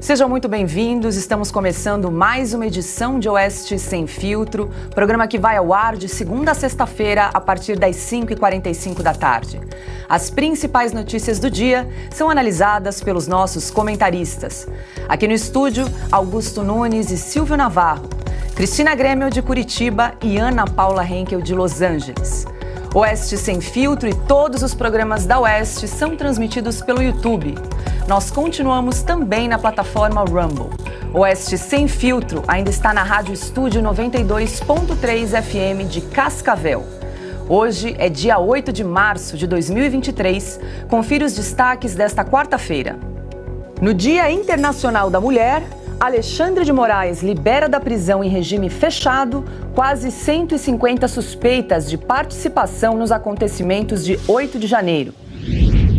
Sejam muito bem-vindos, estamos começando mais uma edição de Oeste Sem Filtro, programa que vai ao ar de segunda a sexta-feira a partir das 5h45 da tarde. As principais notícias do dia são analisadas pelos nossos comentaristas. Aqui no estúdio, Augusto Nunes e Silvio Navarro, Cristina Grêmio de Curitiba e Ana Paula Henkel de Los Angeles. Oeste Sem Filtro e todos os programas da Oeste são transmitidos pelo YouTube. Nós continuamos também na plataforma Rumble. Oeste Sem Filtro ainda está na Rádio Estúdio 92.3 FM de Cascavel. Hoje é dia 8 de março de 2023. Confira os destaques desta quarta-feira. No Dia Internacional da Mulher, Alexandre de Moraes libera da prisão em regime fechado quase 150 suspeitas de participação nos acontecimentos de 8 de janeiro.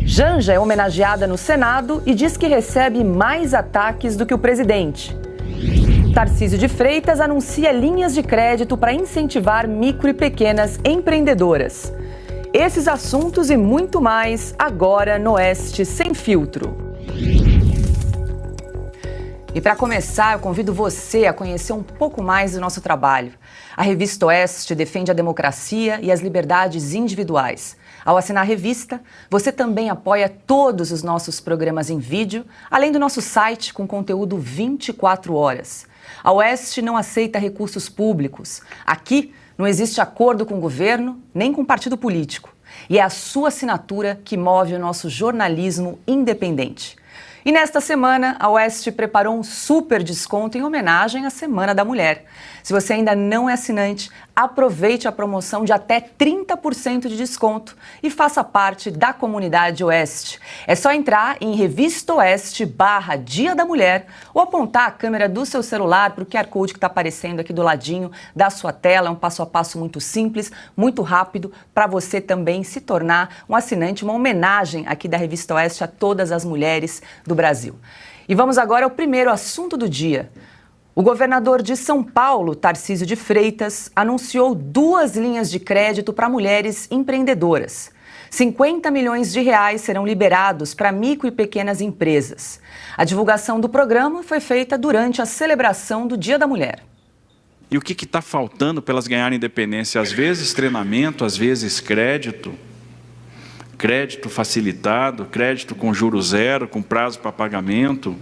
Janja é homenageada no Senado e diz que recebe mais ataques do que o presidente. Tarcísio de Freitas anuncia linhas de crédito para incentivar micro e pequenas empreendedoras. Esses assuntos e muito mais agora no Oeste Sem Filtro. E para começar, eu convido você a conhecer um pouco mais do nosso trabalho. A revista Oeste defende a democracia e as liberdades individuais. Ao assinar a revista, você também apoia todos os nossos programas em vídeo, além do nosso site com conteúdo 24 horas. A Oeste não aceita recursos públicos. Aqui não existe acordo com o governo, nem com partido político. E é a sua assinatura que move o nosso jornalismo independente. E nesta semana, a Oeste preparou um super desconto em homenagem à Semana da Mulher. Se você ainda não é assinante, aproveite a promoção de até 30% de desconto e faça parte da comunidade Oeste. É só entrar em revistaoeste/Dia da Mulher ou apontar a câmera do seu celular para o QR Code que está aparecendo aqui do ladinho da sua tela. É um passo a passo muito simples, muito rápido, para você também se tornar um assinante, uma homenagem aqui da Revista Oeste a todas as mulheres do Brasil. E vamos agora ao primeiro assunto do dia. O governador de São Paulo, Tarcísio de Freitas, anunciou 2 linhas de crédito para mulheres empreendedoras. 50 milhões de reais serão liberados para micro e pequenas empresas. A divulgação do programa foi feita durante a celebração do Dia da Mulher. E o que está faltando para elas ganharem independência? Às vezes treinamento, às vezes crédito facilitado, crédito com juros zero, com prazo para pagamento.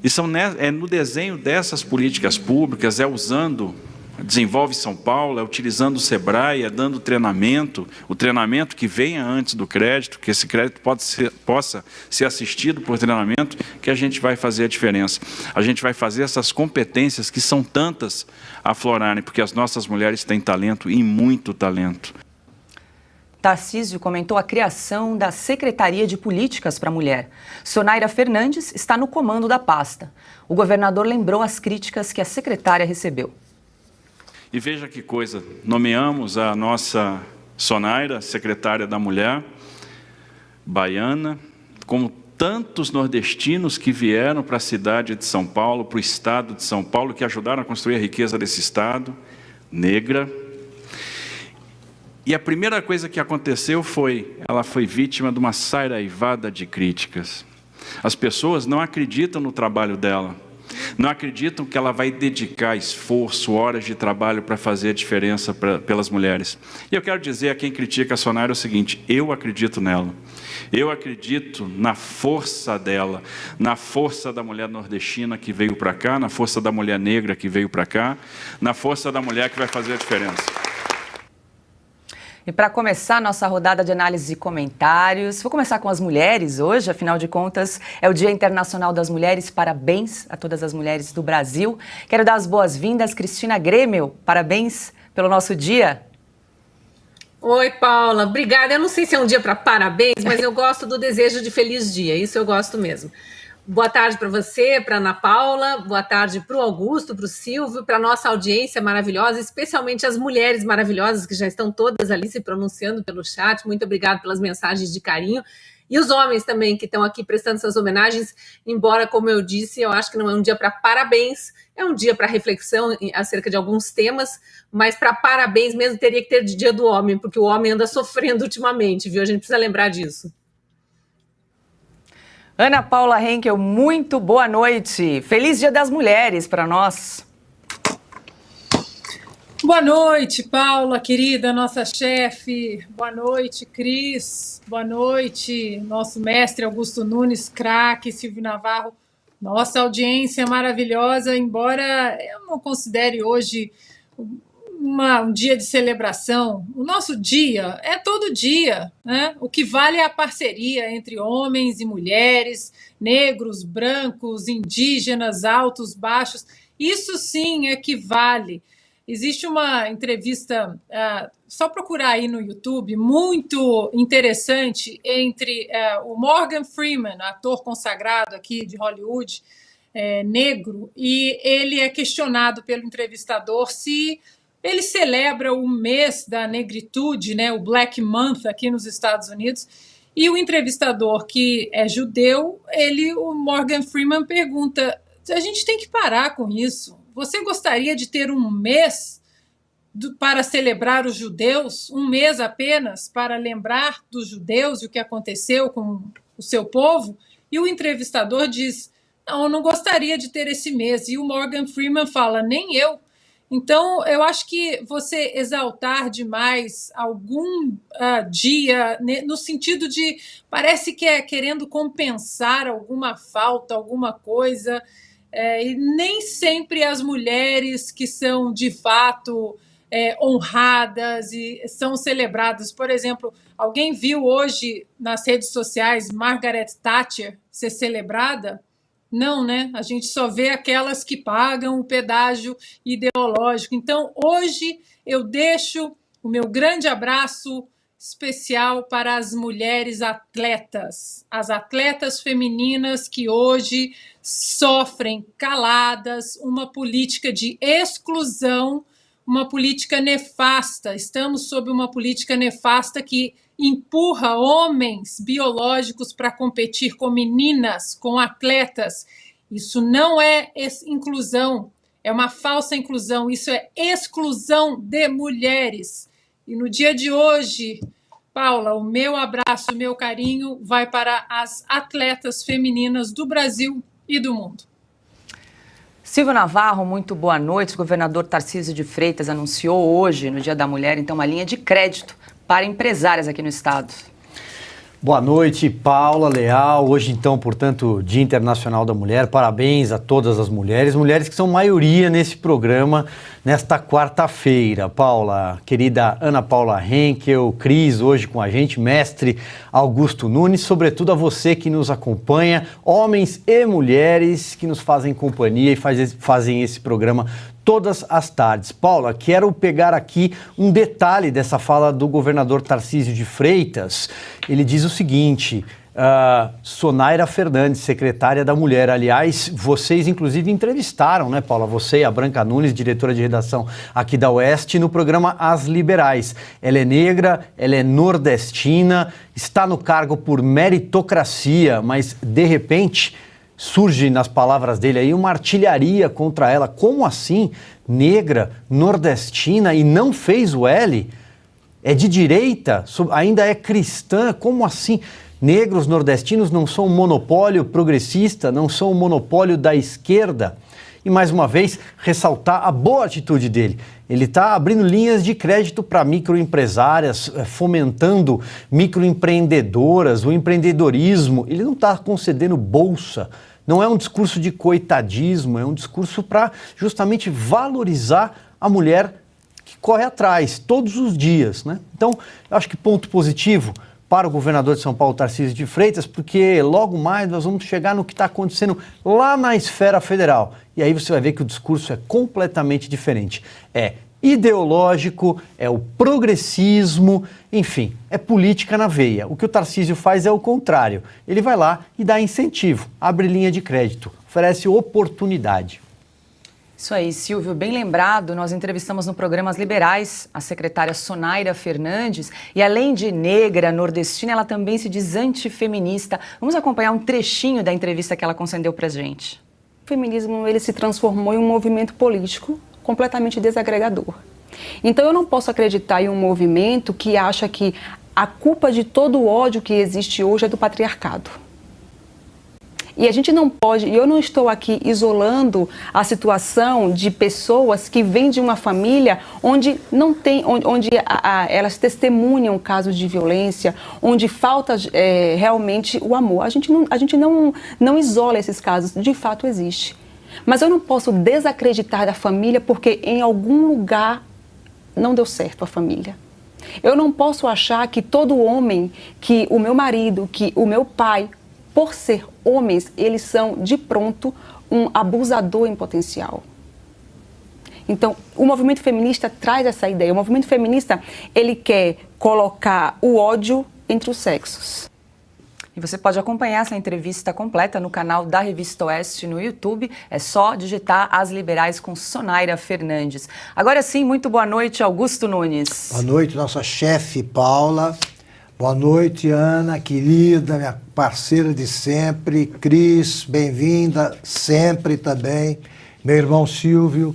E no desenho dessas políticas públicas, Desenvolve São Paulo, é utilizando o Sebrae, é dando treinamento, o treinamento que venha antes do crédito, que esse crédito possa ser assistido por treinamento, que a gente vai fazer a diferença. A gente vai fazer essas competências que são tantas aflorarem, porque as nossas mulheres têm talento e muito talento. Tarcísio comentou a criação da Secretaria de Políticas para a Mulher. Sonaira Fernandes está no comando da pasta. O governador lembrou as críticas que a secretária recebeu. E veja que coisa, nomeamos a nossa Sonaira, secretária da Mulher, baiana, como tantos nordestinos que vieram para a cidade de São Paulo, para o estado de São Paulo, que ajudaram a construir a riqueza desse estado, negra. E a primeira coisa que aconteceu ela foi vítima de uma saraivada de críticas. As pessoas não acreditam no trabalho dela, não acreditam que ela vai dedicar esforço, horas de trabalho para fazer a diferença pelas mulheres. E eu quero dizer a quem critica a Sonaira o seguinte: eu acredito nela. Eu acredito na força dela, na força da mulher nordestina que veio para cá, na força da mulher negra que veio para cá, na força da mulher que vai fazer a diferença. E para começar nossa rodada de análise e comentários, vou começar com as mulheres hoje, afinal de contas, é o Dia Internacional das Mulheres. Parabéns a todas as mulheres do Brasil. Quero dar as boas-vindas, Cristina Grêmio, parabéns pelo nosso dia. Oi, Paula, obrigada. Eu não sei se é um dia para parabéns, mas eu gosto do desejo de feliz dia, isso eu gosto mesmo. Boa tarde para você, para Ana Paula, boa tarde para o Augusto, para o Silvio, para a nossa audiência maravilhosa, especialmente as mulheres maravilhosas que já estão todas ali se pronunciando pelo chat. Muito obrigada pelas mensagens de carinho. E os homens também que estão aqui prestando suas homenagens, embora, como eu disse, eu acho que não é um dia para parabéns, é um dia para reflexão acerca de alguns temas, mas para parabéns mesmo teria que ter de Dia do Homem, porque o homem anda sofrendo ultimamente, viu? A gente precisa lembrar disso. Ana Paula Henkel, muito boa noite. Feliz Dia das Mulheres para nós. Boa noite, Paula, querida, nossa chefe. Boa noite, Cris. Boa noite, nosso mestre Augusto Nunes, craque, Silvio Navarro. Nossa audiência maravilhosa, embora eu não considere hoje um dia de celebração. O nosso dia é todo dia, né? O que vale é a parceria entre homens e mulheres, negros, brancos, indígenas, altos, baixos. Isso sim é que vale. Existe uma entrevista, só procurar aí no YouTube, muito interessante, entre o Morgan Freeman, ator consagrado aqui de Hollywood, negro, e ele é questionado pelo entrevistador se ele celebra o mês da negritude, né, o Black Month aqui nos Estados Unidos, e o entrevistador, que é judeu, o Morgan Freeman pergunta: a gente tem que parar com isso. Você gostaria de ter um mês para celebrar os judeus? Um mês apenas para lembrar dos judeus e o que aconteceu com o seu povo? E o entrevistador diz: não, eu não gostaria de ter esse mês. E o Morgan Freeman fala: nem eu. Então, eu acho que você exaltar demais algum dia, no sentido de, parece que é querendo compensar alguma falta, alguma coisa, e nem sempre as mulheres que são, de fato, honradas e são celebradas. Por exemplo, alguém viu hoje nas redes sociais Margaret Thatcher ser celebrada? Não, né? A gente só vê aquelas que pagam o pedágio ideológico. Então, hoje eu deixo o meu grande abraço especial para as mulheres atletas, as atletas femininas que hoje sofrem caladas uma política de exclusão, uma política nefasta. Estamos sob uma política nefasta que empurra homens biológicos para competir com meninas, com atletas. Isso não é inclusão, é uma falsa inclusão, isso é exclusão de mulheres. E no dia de hoje, Paula, o meu abraço, o meu carinho vai para as atletas femininas do Brasil e do mundo. Silvio Navarro, muito boa noite. O governador Tarcísio de Freitas anunciou hoje, no Dia da Mulher, então, uma linha de crédito para empresárias aqui no estado. Boa noite, Paula Leal. Hoje, então, portanto, Dia Internacional da Mulher. Parabéns a todas as mulheres que são maioria nesse programa nesta quarta-feira. Paula, querida Ana Paula Henkel, Cris, hoje com a gente, mestre Augusto Nunes, sobretudo a você que nos acompanha, homens e mulheres que nos fazem companhia e fazem esse programa todas as tardes. Paula, quero pegar aqui um detalhe dessa fala do governador Tarcísio de Freitas. Ele diz o seguinte: Sonaira Fernandes, secretária da Mulher. Aliás, vocês inclusive entrevistaram, né, Paula? Você e a Branca Nunes, diretora de redação aqui da Oeste, no programa As Liberais. Ela é negra, ela é nordestina, está no cargo por meritocracia, mas de repente surge nas palavras dele aí uma artilharia contra ela. Como assim? Negra, nordestina e não fez o L? É de direita? Ainda é cristã? Como assim? Negros nordestinos não são um monopólio progressista, não são um monopólio da esquerda? E mais uma vez, ressaltar a boa atitude dele. Ele está abrindo linhas de crédito para microempresárias, fomentando microempreendedoras, o empreendedorismo. Ele não está concedendo bolsa. Não é um discurso de coitadismo, é um discurso para justamente valorizar a mulher que corre atrás todos os dias, né? Então, eu acho que ponto positivo para o governador de São Paulo, Tarcísio de Freitas, porque logo mais nós vamos chegar no que está acontecendo lá na esfera federal. E aí você vai ver que o discurso é completamente diferente. É ideológico, é o progressismo, enfim, é política na veia. O que o Tarcísio faz é o contrário. Ele vai lá e dá incentivo, abre linha de crédito, oferece oportunidade. Isso aí, Silvio, bem lembrado, nós entrevistamos no programa As Liberais a secretária Sonaira Fernandes e além de negra, nordestina, ela também se diz antifeminista. Vamos acompanhar um trechinho da entrevista que ela concedeu pra gente. O feminismo, ele se transformou em um movimento político completamente desagregador. Então eu não posso acreditar em um movimento que acha que a culpa de todo o ódio que existe hoje é do patriarcado. E a gente não pode, eu não estou aqui isolando a situação de pessoas que vêm de uma família onde não tem, onde elas testemunham casos de violência, onde falta realmente o amor. A gente não isola esses casos, de fato existe. Mas eu não posso desacreditar da família porque em algum lugar não deu certo a família. Eu não posso achar que todo homem, que o meu marido, que o meu pai, por ser homens, eles são, de pronto, um abusador em potencial. Então, o movimento feminista traz essa ideia. O movimento feminista, ele quer colocar o ódio entre os sexos. E você pode acompanhar essa entrevista completa no canal da Revista Oeste no YouTube. É só digitar As Liberais com Sonaira Fernandes. Agora sim, muito boa noite, Augusto Nunes. Boa noite, nossa chefe Paula. Boa noite, Ana, querida, minha parceira de sempre. Cris, bem-vinda sempre também. Meu irmão Silvio.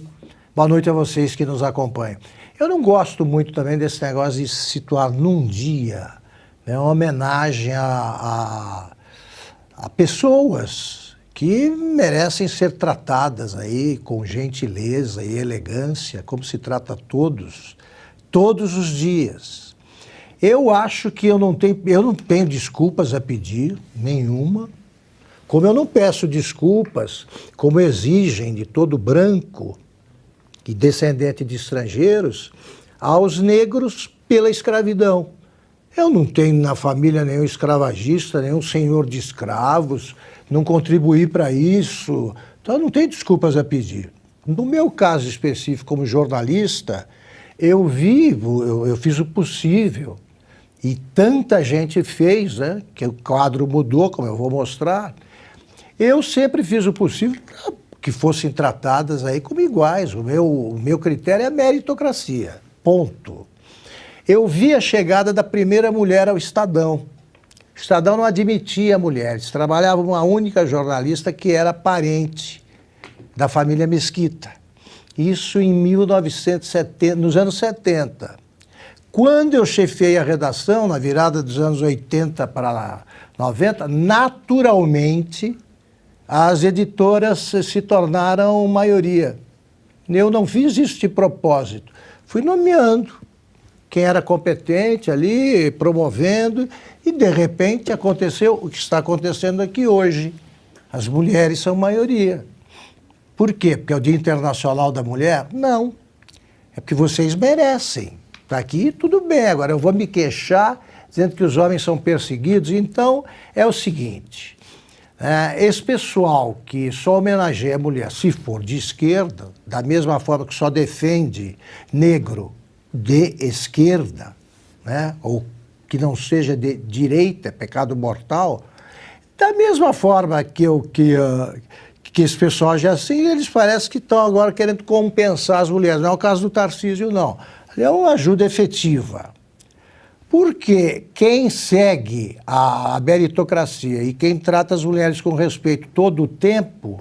Boa noite a vocês que nos acompanham. Eu não gosto muito também desse negócio de se situar num dia, né, uma homenagem a pessoas que merecem ser tratadas aí com gentileza e elegância, como se trata todos os dias. Eu acho que eu não tenho desculpas a pedir, nenhuma, como eu não peço desculpas, como exigem de todo branco e descendente de estrangeiros, aos negros pela escravidão. Eu não tenho na família nenhum escravagista, nenhum senhor de escravos, não contribuí para isso, então eu não tenho desculpas a pedir. No meu caso específico como jornalista, eu fiz o possível. E tanta gente fez, né, que o quadro mudou, como eu vou mostrar. Eu sempre fiz o possível para que fossem tratadas aí como iguais. O meu critério é a meritocracia, ponto. Eu vi a chegada da primeira mulher ao Estadão. O Estadão não admitia mulheres, trabalhava uma única jornalista que era parente da família Mesquita. Isso em 1970, nos anos 70. Quando eu chefiei a redação, na virada dos anos 80 para 90, naturalmente as editoras se tornaram maioria. Eu não fiz isso de propósito. Fui nomeando quem era competente ali, promovendo, e de repente aconteceu o que está acontecendo aqui hoje. As mulheres são maioria. Por quê? Porque é o Dia Internacional da Mulher? Não. É porque vocês merecem. Está aqui, tudo bem. Agora eu vou me queixar dizendo que os homens são perseguidos. Então, é o seguinte, esse pessoal que só homenageia a mulher, se for de esquerda, da mesma forma que só defende negro de esquerda, né, ou que não seja de direita, é pecado mortal, da mesma forma que esse pessoal já assim, eles parecem que estão agora querendo compensar as mulheres. Não é o caso do Tarcísio, não. É uma ajuda efetiva. Porque quem segue a meritocracia e quem trata as mulheres com respeito todo o tempo,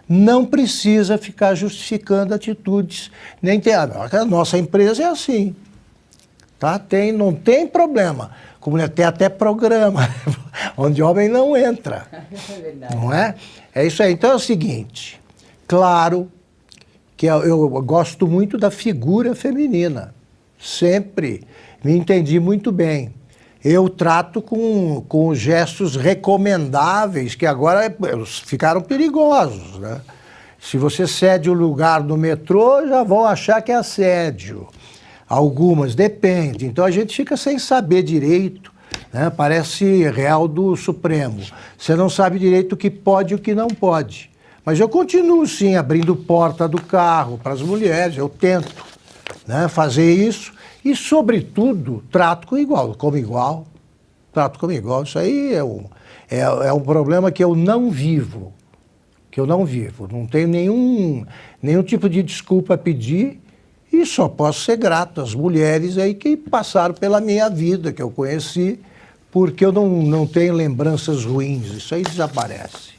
não precisa ficar justificando atitudes. Nem tem, a nossa empresa é assim. Tá? Não tem problema. Como tem até programa, onde homem não entra. É verdade. Não é? É isso aí. Então é o seguinte, claro que eu gosto muito da figura feminina. Sempre me entendi muito bem. Eu trato com gestos recomendáveis, que agora ficaram perigosos, né? Se você cede o lugar no metrô, já vão achar que é assédio. Algumas, depende. Então a gente fica sem saber direito, né? Parece Real do Supremo. Você não sabe direito o que pode e o que não pode. Mas eu continuo, sim, abrindo porta do carro para as mulheres, eu tento, né, fazer isso. E, sobretudo, trato como igual. Trato como igual. Isso aí é um problema que eu não vivo. Não tenho nenhum tipo de desculpa a pedir e só posso ser grato às mulheres aí que passaram pela minha vida, que eu conheci, porque eu não tenho lembranças ruins. Isso aí desaparece.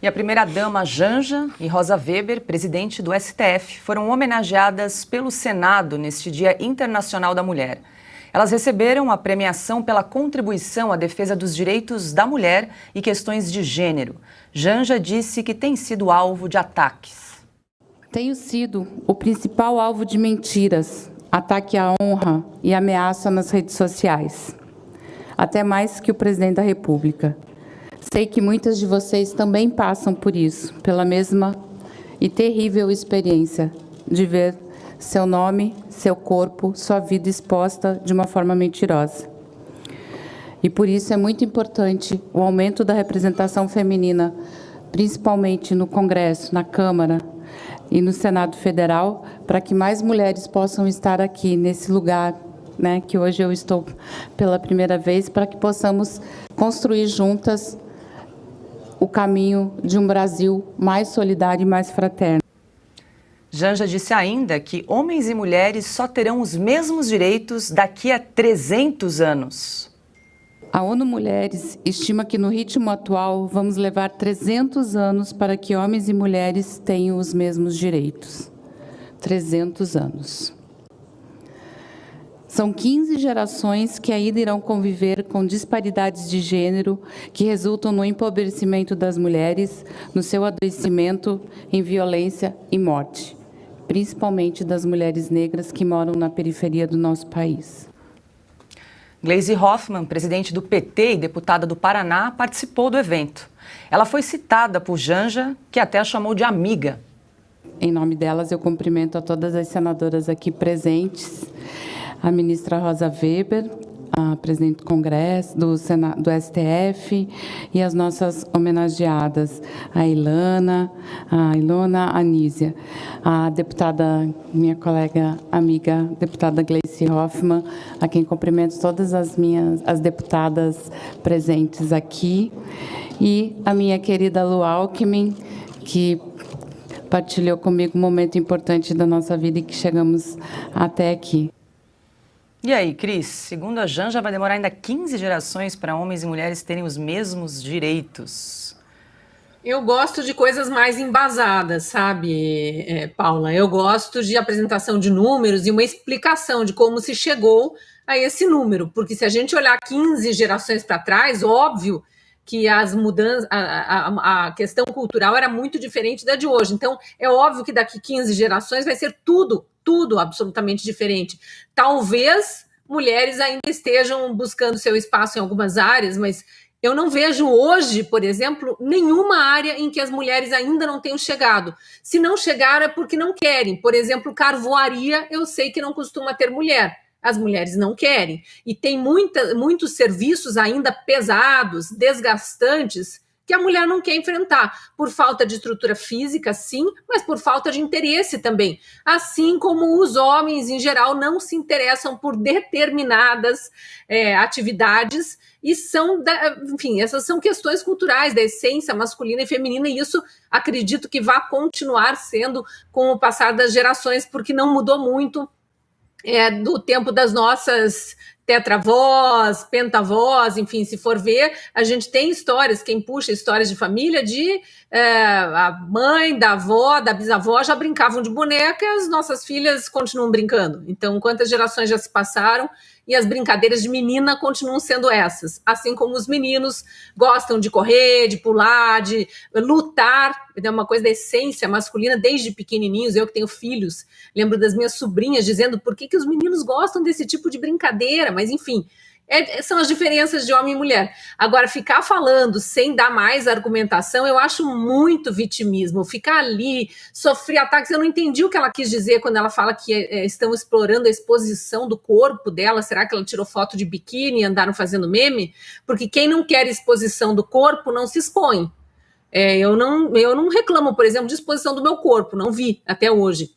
E a primeira-dama Janja e Rosa Weber, presidente do STF, foram homenageadas pelo Senado neste Dia Internacional da Mulher. Elas receberam a premiação pela contribuição à defesa dos direitos da mulher e questões de gênero. Janja disse que tem sido alvo de ataques. Tenho sido o principal alvo de mentiras, ataque à honra e ameaça nas redes sociais. Até mais que o presidente da República. Sei que muitas de vocês também passam por isso, pela mesma e terrível experiência de ver seu nome, seu corpo, sua vida exposta de uma forma mentirosa. E por isso é muito importante o aumento da representação feminina, principalmente no Congresso, na Câmara e no Senado Federal, para que mais mulheres possam estar aqui nesse lugar, né, que hoje eu estou pela primeira vez, para que possamos construir juntas o caminho de um Brasil mais solidário e mais fraterno. Janja disse ainda que homens e mulheres só terão os mesmos direitos daqui a 300 anos. A ONU Mulheres estima que no ritmo atual vamos levar 300 anos para que homens e mulheres tenham os mesmos direitos. 300 anos. São 15 gerações que ainda irão conviver com disparidades de gênero que resultam no empobrecimento das mulheres, no seu adoecimento, em violência e morte, principalmente das mulheres negras que moram na periferia do nosso país. Gleisi Hoffmann, presidente do PT e deputada do Paraná, participou do evento. Ela foi citada por Janja, que até a chamou de amiga. Em nome delas, eu cumprimento a todas as senadoras aqui presentes, a ministra Rosa Weber, a presidente do Congresso, do STF, e as nossas homenageadas, a Ilona, a Anísia, a deputada, minha colega, amiga, deputada Gleisi Hoffmann, a quem cumprimento todas as deputadas presentes aqui, e a minha querida Lu Alckmin, que partilhou comigo um momento importante da nossa vida e que chegamos até aqui. E aí, Cris, segundo a Janja, vai demorar ainda 15 gerações para homens e mulheres terem os mesmos direitos. Eu gosto de coisas mais embasadas, sabe, Paula? Eu gosto de apresentação de números e uma explicação de como se chegou a esse número. Porque se a gente olhar 15 gerações para trás, óbvio que as mudanças, a questão cultural era muito diferente da de hoje. Então, é óbvio que daqui 15 gerações vai ser tudo absolutamente diferente. Talvez mulheres ainda estejam buscando seu espaço em algumas áreas, mas eu não vejo hoje, por exemplo, nenhuma área em que as mulheres ainda não tenham chegado. Se não chegaram é porque não querem. Por exemplo, carvoaria, eu sei que não costuma ter mulher. As mulheres não querem. E tem muitos serviços ainda pesados, desgastantes, que a mulher não quer enfrentar, por falta de estrutura física, sim, mas por falta de interesse também. Assim como os homens, em geral, não se interessam por determinadas atividades, e enfim, essas são questões culturais da essência masculina e feminina, e isso acredito que vai continuar sendo com o passar das gerações, porque não mudou muito do tempo das nossas tetravós, pentavós, enfim, se for ver, a gente tem histórias, quem puxa histórias de família, a mãe, da avó, da bisavó já brincavam de boneca, as nossas filhas continuam brincando. Então, quantas gerações já se passaram e as brincadeiras de menina continuam sendo essas. Assim como os meninos gostam de correr, de pular, de lutar, é uma coisa da essência masculina desde pequenininhos. Eu que tenho filhos, lembro das minhas sobrinhas dizendo por que os meninos gostam desse tipo de brincadeira, mas enfim, são as diferenças de homem e mulher. Agora, ficar falando sem dar mais argumentação, eu acho muito vitimismo. Ficar ali, sofrer ataques, eu não entendi o que ela quis dizer quando ela fala que estão explorando a exposição do corpo dela. Será que ela tirou foto de biquíni e andaram fazendo meme? Porque quem não quer exposição do corpo não se expõe. Eu não reclamo, por exemplo, de exposição do meu corpo, não vi até hoje.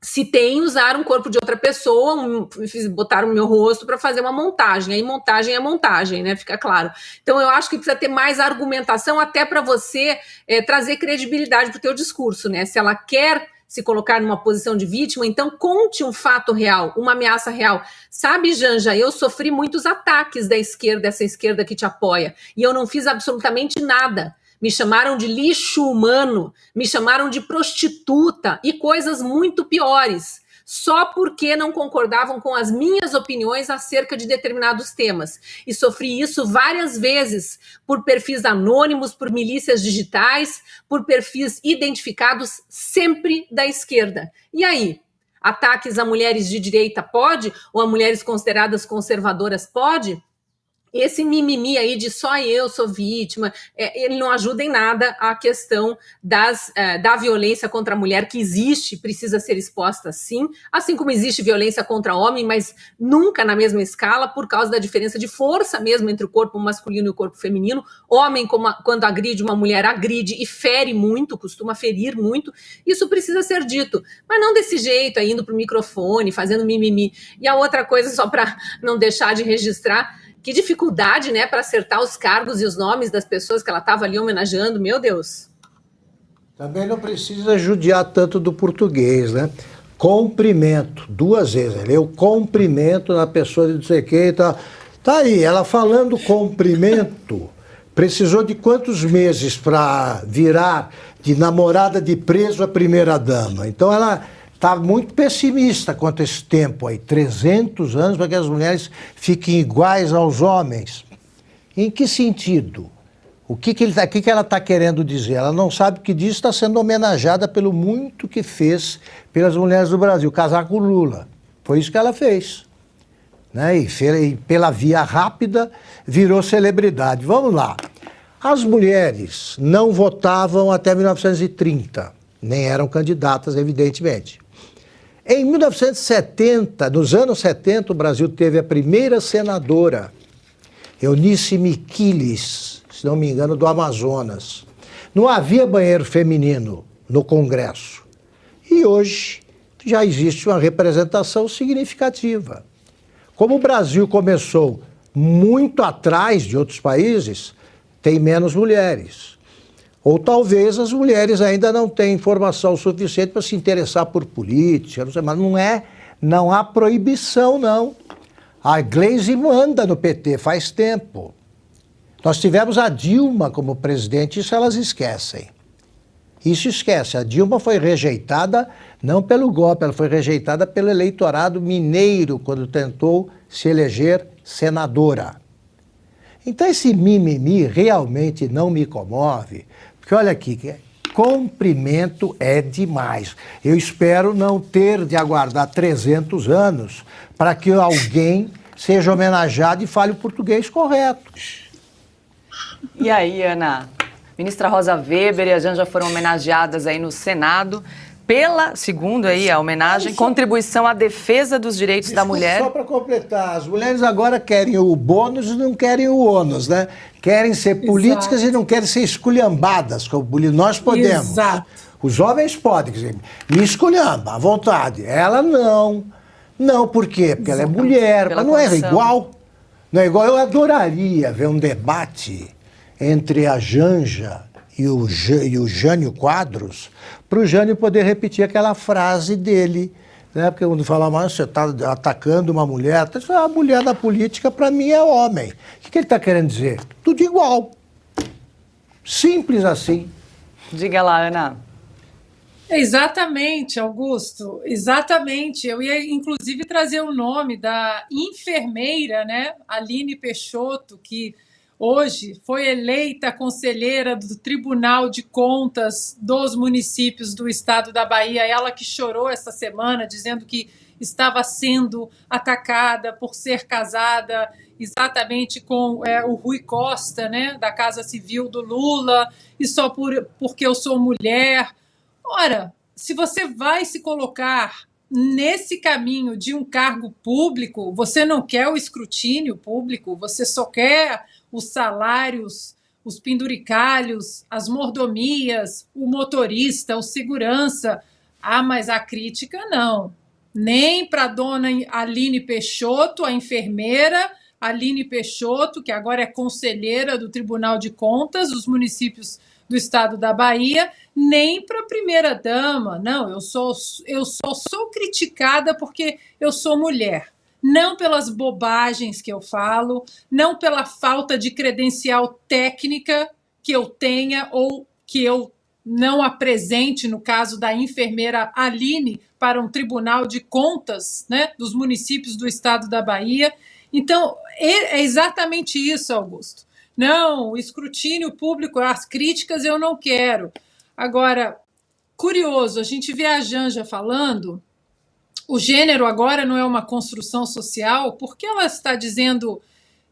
Se tem, usar um corpo de outra pessoa, botar o meu rosto para fazer uma montagem. Aí montagem é montagem, né? Fica claro. Então eu acho que precisa ter mais argumentação até para você trazer credibilidade para o teu discurso, né? Se ela quer se colocar numa posição de vítima, então conte um fato real, uma ameaça real. Sabe, Janja, eu sofri muitos ataques da esquerda, dessa esquerda que te apoia, e eu não fiz absolutamente nada. Me chamaram de lixo humano, me chamaram de prostituta e coisas muito piores. só porque não concordavam com as minhas opiniões acerca de determinados temas. E sofri isso várias vezes por perfis anônimos, por milícias digitais, por perfis identificados sempre da esquerda. E aí? Ataques a mulheres de direita pode? Ou a mulheres consideradas conservadoras pode? Esse mimimi aí de só eu sou vítima, ele não ajuda em nada a questão da violência contra a mulher, que existe, precisa ser exposta sim, assim como existe violência contra homem, mas nunca na mesma escala, por causa da diferença de força mesmo entre o corpo masculino e o corpo feminino. Homem, quando agride uma mulher, agride e fere muito, costuma ferir muito. Isso precisa ser dito, mas não desse jeito, aí, indo para o microfone, fazendo mimimi. E a outra coisa, só para não deixar de registrar, que dificuldade, né, para acertar os cargos e os nomes das pessoas que ela estava ali homenageando, meu Deus. Também não precisa judiar tanto do português, né? Cumprimento, 2 vezes. Eu cumprimento na pessoa de não sei o que e tal. Tá aí, ela falando cumprimento, precisou de quantos meses para virar de namorada de preso a primeira-dama? Então ela está muito pessimista quanto a esse tempo aí, 300 anos para que as mulheres fiquem iguais aos homens. Em que sentido? O que ela está querendo dizer? Ela não sabe o que diz, está sendo homenageada pelo muito que fez pelas mulheres do Brasil, casar com Lula. Foi isso que ela fez. Né? E pela via rápida virou celebridade. Vamos lá. As mulheres não votavam até 1930, nem eram candidatas, evidentemente. Em 1970, nos anos 70, o Brasil teve a primeira senadora, Eunice Miquiles, se não me engano, do Amazonas. Não havia banheiro feminino no Congresso. E hoje já existe uma representação significativa. Como o Brasil começou muito atrás de outros países, tem menos mulheres. Ou talvez as mulheres ainda não tenham informação suficiente para se interessar por política, não sei, mas não há proibição, não. A Gleisi manda no PT faz tempo. Nós tivemos a Dilma como presidente, isso elas esquecem. Isso esquece. A Dilma foi rejeitada não pelo golpe, ela foi rejeitada pelo eleitorado mineiro quando tentou se eleger senadora. Então esse mimimi realmente não me comove, porque olha aqui, cumprimento é demais. Eu espero não ter de aguardar 300 anos para que alguém seja homenageado e fale o português correto. E aí, Ana? Ministra Rosa Weber e a Janja foram homenageadas aí no Senado pela, segundo aí a homenagem, contribuição à defesa dos direitos da mulher. Só para completar, as mulheres agora querem o bônus e não querem o ônus, né? Querem ser políticas. Exato. E não querem ser esculhambadas, como nós podemos. Exato. Os homens podem, quer dizer, me esculhamba à vontade. Ela não. Não, por quê? Porque ela é mulher, mas não é igual. Não é igual. Eu adoraria ver um debate entre a Janja e o Jânio Quadros, para o Jânio poder repetir aquela frase dele, né? Porque quando fala, mas você está atacando uma mulher, a mulher da política para mim é homem. O que ele está querendo dizer? Tudo igual. Simples assim. Diga lá, Ana. Exatamente, Augusto, exatamente. Eu ia, inclusive, trazer o nome da enfermeira, né, Aline Peixoto, que hoje foi eleita conselheira do Tribunal de Contas dos municípios do estado da Bahia. Ela que chorou essa semana, dizendo que estava sendo atacada por ser casada exatamente com o Rui Costa, né, da Casa Civil do Lula, e só porque eu sou mulher. Ora, se você vai se colocar nesse caminho de um cargo público, você não quer o escrutínio público, você só quer os salários, os penduricalhos, as mordomias, o motorista, o segurança. Ah, mas a crítica não. Nem para a dona Aline Peixoto, a enfermeira Aline Peixoto, que agora é conselheira do Tribunal de Contas dos municípios do estado da Bahia, nem para a primeira-dama. Não, eu só sou criticada porque eu sou mulher. Não pelas bobagens que eu falo, não pela falta de credencial técnica que eu tenha ou que eu não apresente, no caso da enfermeira Aline, para um tribunal de contas, né, dos municípios do estado da Bahia. Então, é exatamente isso, Augusto. Não, o escrutínio público, as críticas eu não quero. Agora, curioso, a gente vê a Janja falando, o gênero agora não é uma construção social, porque ela está dizendo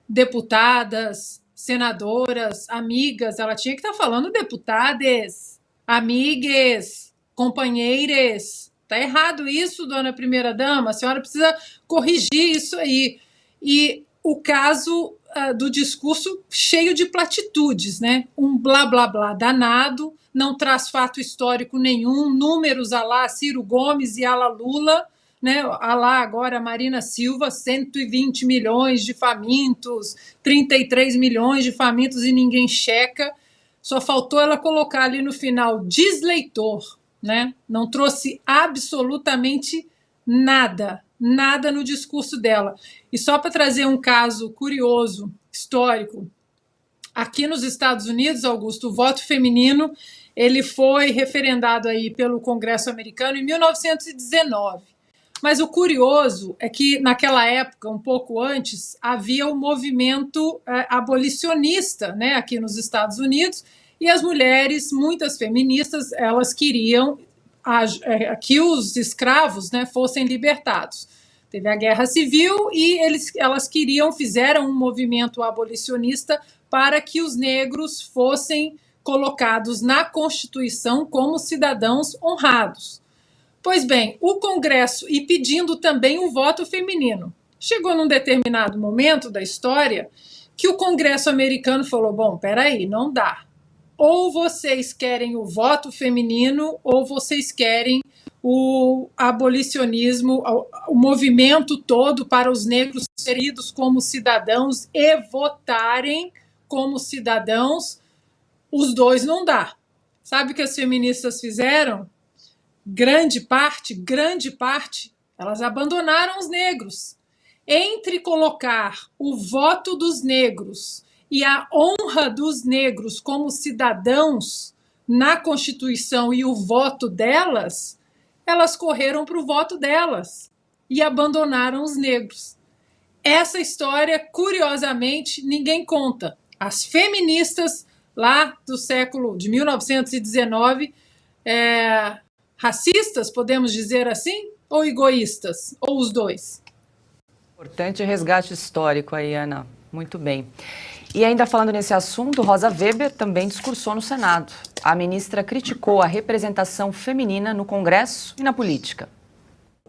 deputadas, senadoras, amigas, ela tinha que estar falando deputadas, amigues, companheiras. Está errado isso, dona primeira-dama, a senhora precisa corrigir isso aí. E o caso do discurso cheio de platitudes, né? Um blá, blá, blá danado, não traz fato histórico nenhum, números a lá Ciro Gomes e a lá Lula, né? A lá agora Marina Silva, 120 milhões de famintos, 33 milhões de famintos e ninguém checa. Só faltou ela colocar ali no final, desleitor, né? Não trouxe absolutamente nada no discurso dela. E só para trazer um caso curioso, histórico, aqui nos Estados Unidos, Augusto, o voto feminino ele foi referendado aí pelo Congresso americano em 1919. Mas o curioso é que, naquela época, um pouco antes, havia um movimento abolicionista, né, aqui nos Estados Unidos, e as mulheres, muitas feministas, elas queriam que os escravos, né, fossem libertados. Teve a Guerra Civil e elas fizeram um movimento abolicionista para que os negros fossem colocados na Constituição como cidadãos honrados. Pois bem, o Congresso, e pedindo também o voto feminino, chegou num determinado momento da história que o Congresso americano falou, bom, peraí, não dá. Ou vocês querem o voto feminino, ou vocês querem o abolicionismo, o movimento todo para os negros serem como cidadãos e votarem como cidadãos. Os dois não dá. Sabe o que as feministas fizeram? Grande parte, elas abandonaram os negros. Entre colocar o voto dos negros e a honra dos negros como cidadãos na Constituição e o voto delas, elas correram para o voto delas e abandonaram os negros. Essa história, curiosamente, ninguém conta. As feministas lá do século de 1919, racistas, podemos dizer assim, ou egoístas, ou os dois? Importante resgate histórico aí, Ana. Muito bem. E ainda falando nesse assunto, Rosa Weber também discursou no Senado. A ministra criticou a representação feminina no Congresso e na política.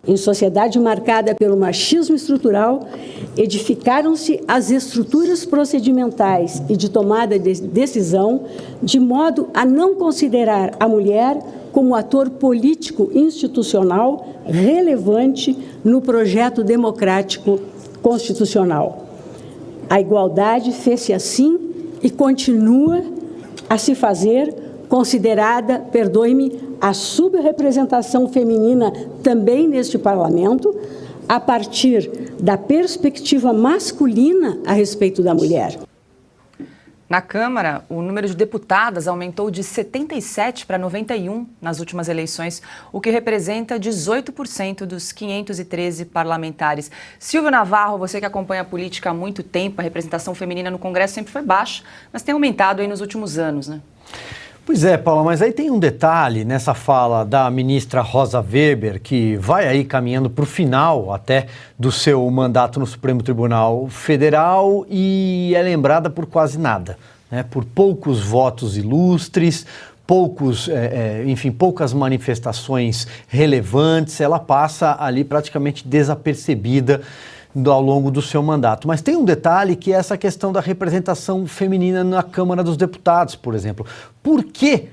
Em sociedade marcada pelo machismo estrutural, edificaram-se as estruturas procedimentais e de tomada de decisão, de modo a não considerar a mulher como ator político institucional relevante no projeto democrático constitucional. A igualdade fez-se assim e continua a se fazer, considerada, perdoe-me, a subrepresentação feminina também neste parlamento, a partir da perspectiva masculina a respeito da mulher. Na Câmara, o número de deputadas aumentou de 77 para 91 nas últimas eleições, o que representa 18% dos 513 parlamentares. Silvio Navarro, você que acompanha a política há muito tempo, a representação feminina no Congresso sempre foi baixa, mas tem aumentado aí nos últimos anos, né? Pois é, Paula, mas aí tem um detalhe nessa fala da ministra Rosa Weber, que vai aí caminhando para o final até do seu mandato no Supremo Tribunal Federal e é lembrada por quase nada, né? Por poucos votos ilustres, poucas manifestações relevantes, ela passa ali praticamente desapercebida ao longo do seu mandato. Mas tem um detalhe que é essa questão da representação feminina na Câmara dos Deputados, por exemplo. Por que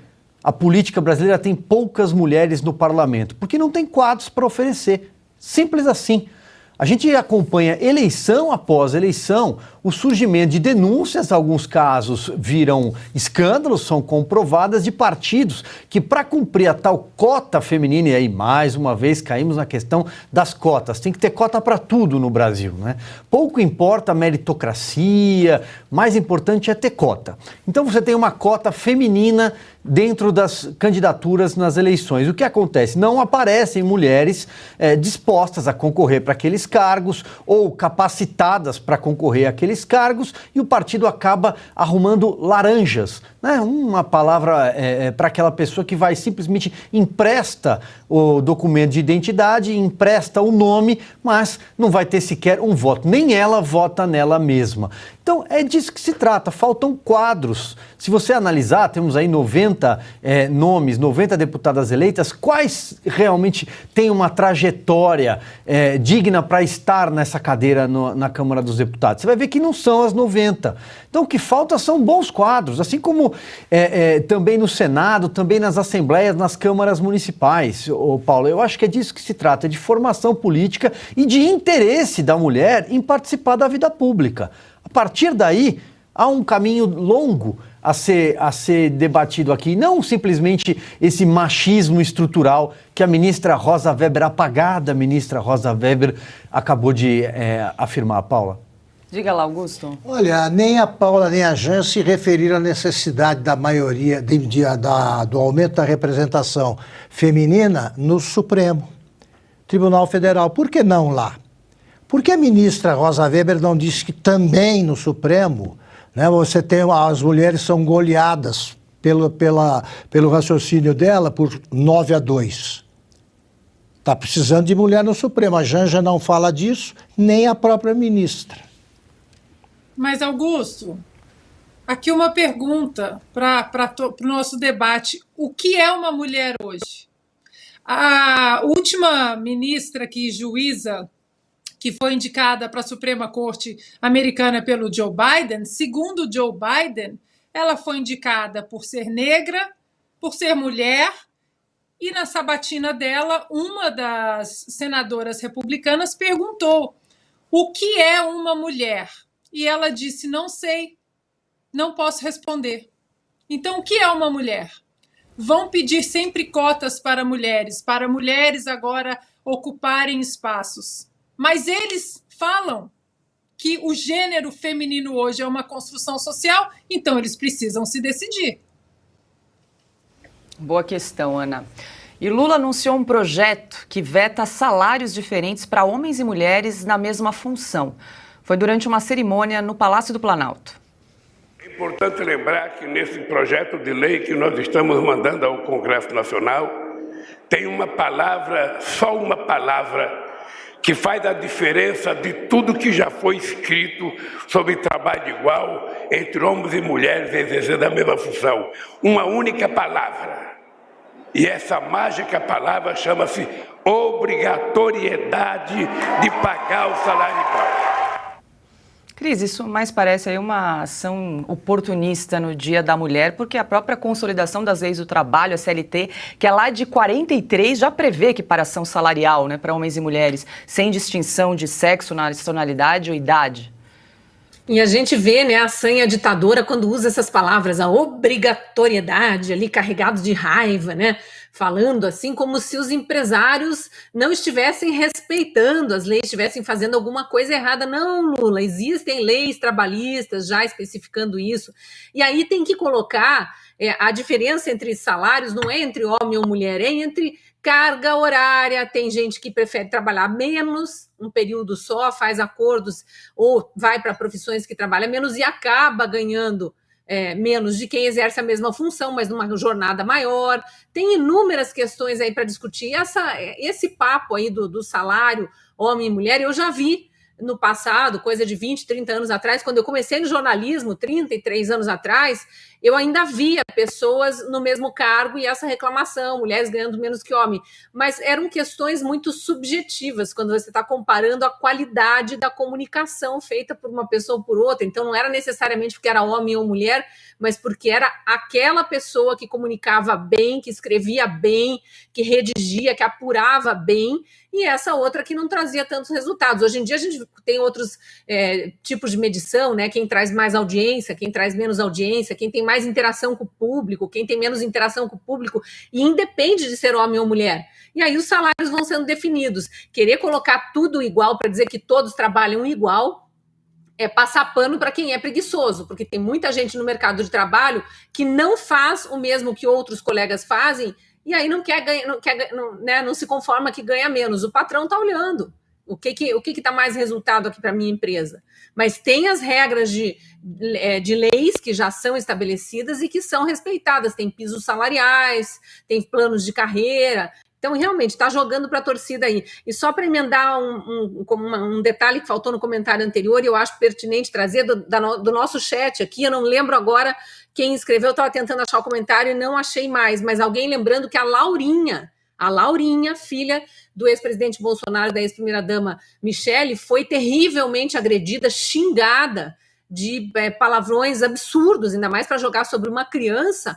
a política brasileira tem poucas mulheres no parlamento? Porque não tem quadros para oferecer. Simples assim. A gente acompanha eleição após eleição o surgimento de denúncias, alguns casos viram escândalos, são comprovadas, de partidos que, para cumprir a tal cota feminina, e aí mais uma vez caímos na questão das cotas, tem que ter cota para tudo no Brasil, né? Pouco importa a meritocracia, mais importante é ter cota. Então você tem uma cota feminina dentro das candidaturas nas eleições. O que acontece? Não aparecem mulheres dispostas a concorrer para aqueles cargos ou capacitadas para concorrer àqueles cargos, e o partido acaba arrumando laranjas, né? Uma palavra para aquela pessoa que vai simplesmente empresta o documento de identidade, empresta o nome, mas não vai ter sequer um voto. Nem ela vota nela mesma. Então, é disso que se trata. Faltam quadros. Se você analisar, temos aí 90 nomes, 90 deputadas eleitas. Quais realmente têm uma trajetória digna para estar nessa cadeira na Câmara dos Deputados? Você vai ver que não são as 90. Então, o que falta são bons quadros, assim como também no Senado, também nas assembleias, nas câmaras municipais. Paulo, eu acho que é disso que se trata, de formação política e de interesse da mulher em participar da vida pública. A partir daí, há um caminho longo a ser debatido aqui, não simplesmente esse machismo estrutural que a ministra Rosa Weber, a apagada ministra Rosa Weber, acabou de afirmar. Paula. Diga lá, Augusto. Olha, nem a Paula nem a Jan se referiram à necessidade da maioria, do aumento da representação feminina no Supremo Tribunal Federal. Por que não lá? Por que a ministra Rosa Weber não disse que também no Supremo, né, as mulheres são goleadas pelo raciocínio dela por 9-2? Está precisando de mulher no Supremo. A Janja não fala disso, nem a própria ministra. Mas, Augusto, aqui uma pergunta para o nosso debate. O que é uma mulher hoje? A última ministra juíza que foi indicada para a Suprema Corte Americana pelo Joe Biden, segundo Joe Biden, ela foi indicada por ser negra, por ser mulher, e na sabatina dela, uma das senadoras republicanas perguntou o que é uma mulher? E ela disse, não sei, não posso responder. Então, o que é uma mulher? Vão pedir sempre cotas para mulheres agora ocuparem espaços. Mas eles falam que o gênero feminino hoje é uma construção social, então eles precisam se decidir. Boa questão, Ana. E Lula anunciou um projeto que veta salários diferentes para homens e mulheres na mesma função. Foi durante uma cerimônia no Palácio do Planalto. É importante lembrar que nesse projeto de lei que nós estamos mandando ao Congresso Nacional, tem uma palavra, só uma palavra, que faz a diferença de tudo que já foi escrito sobre trabalho igual entre homens e mulheres exercendo a mesma função. Uma única palavra. E essa mágica palavra chama-se obrigatoriedade de pagar o salário igual. Cris, isso mais parece aí uma ação oportunista no Dia da Mulher, porque a própria consolidação das leis do trabalho, a CLT, que é lá de 43, já prevê equiparação salarial, né, para homens e mulheres, sem distinção de sexo, nacionalidade ou idade. E a gente vê, né, a sanha ditadora quando usa essas palavras, a obrigatoriedade ali carregado de raiva, né, falando assim como se os empresários não estivessem respeitando as leis, estivessem fazendo alguma coisa errada. Não, Lula, existem leis trabalhistas já especificando isso. E aí tem que colocar a diferença entre salários, não é entre homem ou mulher, é entre carga horária. Tem gente que prefere trabalhar menos, um período só, faz acordos ou vai para profissões que trabalham menos e acaba ganhando menos de quem exerce a mesma função, mas numa jornada maior. Tem inúmeras questões aí para discutir. Esse papo aí do salário homem e mulher, eu já vi no passado, coisa de 20, 30 anos atrás, quando eu comecei no jornalismo, 33 anos atrás, eu ainda via pessoas no mesmo cargo e essa reclamação, mulheres ganhando menos que homem, mas eram questões muito subjetivas quando você está comparando a qualidade da comunicação feita por uma pessoa ou por outra. Então não era necessariamente porque era homem ou mulher, mas porque era aquela pessoa que comunicava bem, que escrevia bem, que redigia, que apurava bem, e essa outra que não trazia tantos resultados. Hoje em dia a gente tem outros tipos de medição, né? Quem traz mais audiência, quem traz menos audiência, quem tem mais interação com o público, quem tem menos interação com o público, e independe de ser homem ou mulher. E aí os salários vão sendo definidos. Querer colocar tudo igual para dizer que todos trabalham igual é passar pano para quem é preguiçoso, porque tem muita gente no mercado de trabalho que não faz o mesmo que outros colegas fazem, e aí não quer ganhar, não se conforma que ganha menos. O patrão está olhando o que está mais resultado aqui para a minha empresa. Mas tem as regras de leis que já são estabelecidas e que são respeitadas. Tem pisos salariais, tem planos de carreira. Então, realmente, está jogando para a torcida aí. E só para emendar um detalhe que faltou no comentário anterior, e eu acho pertinente trazer do nosso chat aqui, eu não lembro agora quem escreveu, eu estava tentando achar o comentário e não achei mais, mas alguém lembrando que a Laurinha, filha do ex-presidente Bolsonaro, da ex-primeira-dama Michele, foi terrivelmente agredida, xingada de palavrões absurdos, ainda mais para jogar sobre uma criança,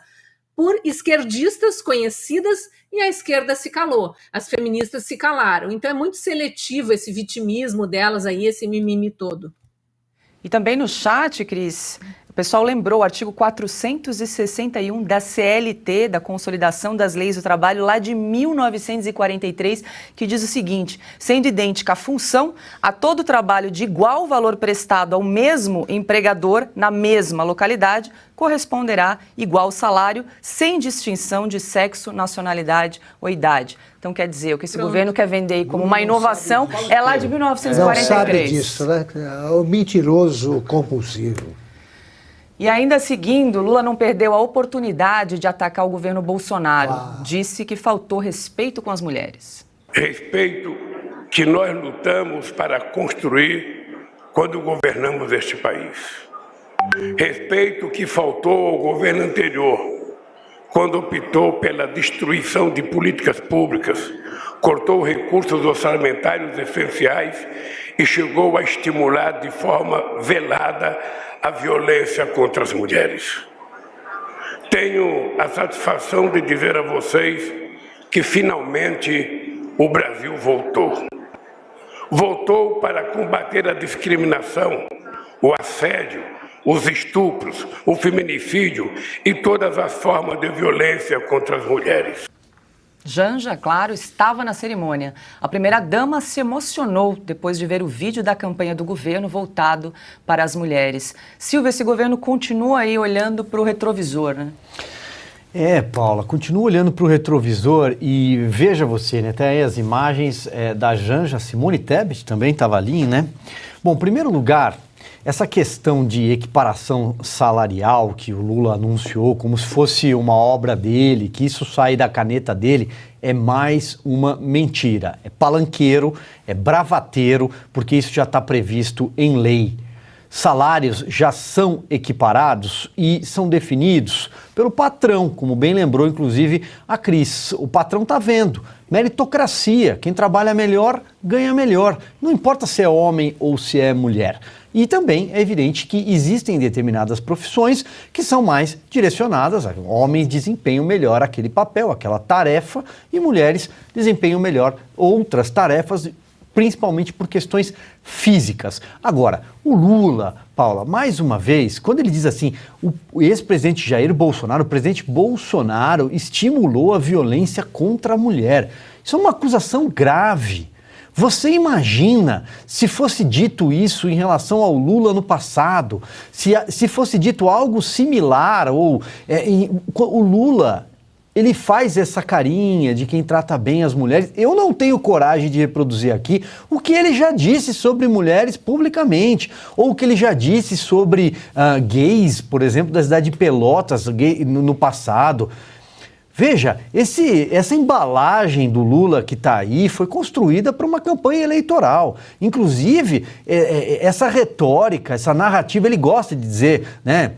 por esquerdistas conhecidas, e a esquerda se calou, as feministas se calaram. Então é muito seletivo esse vitimismo delas aí, esse mimimi todo. E também no chat, Cris, o pessoal lembrou o artigo 461 da CLT, da Consolidação das Leis do Trabalho, lá de 1943, que diz o seguinte: sendo idêntica a função, a todo trabalho de igual valor prestado ao mesmo empregador na mesma localidade, corresponderá igual salário, sem distinção de sexo, nacionalidade ou idade. Então, quer dizer, o que esse governo quer vender como uma inovação é lá de 1943. Não sabe disso, né? É o mentiroso compulsivo. E ainda seguindo, Lula não perdeu a oportunidade de atacar o governo Bolsonaro. Disse que faltou respeito com as mulheres. Respeito que nós lutamos para construir quando governamos este país. Respeito que faltou ao governo anterior, quando optou pela destruição de políticas públicas, cortou recursos orçamentários essenciais e chegou a estimular de forma velada a violência contra as mulheres. Tenho a satisfação de dizer a vocês que finalmente o Brasil voltou. Voltou para combater a discriminação, o assédio, os estupros, o feminicídio e todas as formas de violência contra as mulheres. Janja, claro, estava na cerimônia. A primeira-dama se emocionou depois de ver o vídeo da campanha do governo voltado para as mulheres. Silvia, esse governo continua aí olhando para o retrovisor, né? Paula, continua olhando para o retrovisor e veja você, né? Tem aí as imagens da Janja, Simone Tebet também estava ali, né? Bom, em primeiro lugar, essa questão de equiparação salarial que o Lula anunciou como se fosse uma obra dele, que isso sai da caneta dele, é mais uma mentira. É palanqueiro, é bravateiro, porque isso já está previsto em lei. Salários já são equiparados e são definidos pelo patrão, como bem lembrou inclusive a Cris. O patrão está vendo. Meritocracia, quem trabalha melhor ganha melhor. Não importa se é homem ou se é mulher. E também é evidente que existem determinadas profissões que são mais direcionadas. Homens desempenham melhor aquele papel, aquela tarefa, e mulheres desempenham melhor outras tarefas, principalmente por questões físicas. Agora, o Lula, Paula, mais uma vez, quando ele diz assim, o ex-presidente Jair Bolsonaro, o presidente Bolsonaro estimulou a violência contra a mulher. Isso é uma acusação grave. Você imagina se fosse dito isso em relação ao Lula no passado, se fosse dito algo similar, ou o Lula, ele faz essa carinha de quem trata bem as mulheres. Eu não tenho coragem de reproduzir aqui o que ele já disse sobre mulheres publicamente, ou o que ele já disse sobre gays, por exemplo, da cidade de Pelotas, no passado. Veja, essa embalagem do Lula que está aí foi construída para uma campanha eleitoral. Inclusive, essa retórica, essa narrativa, ele gosta de dizer, né?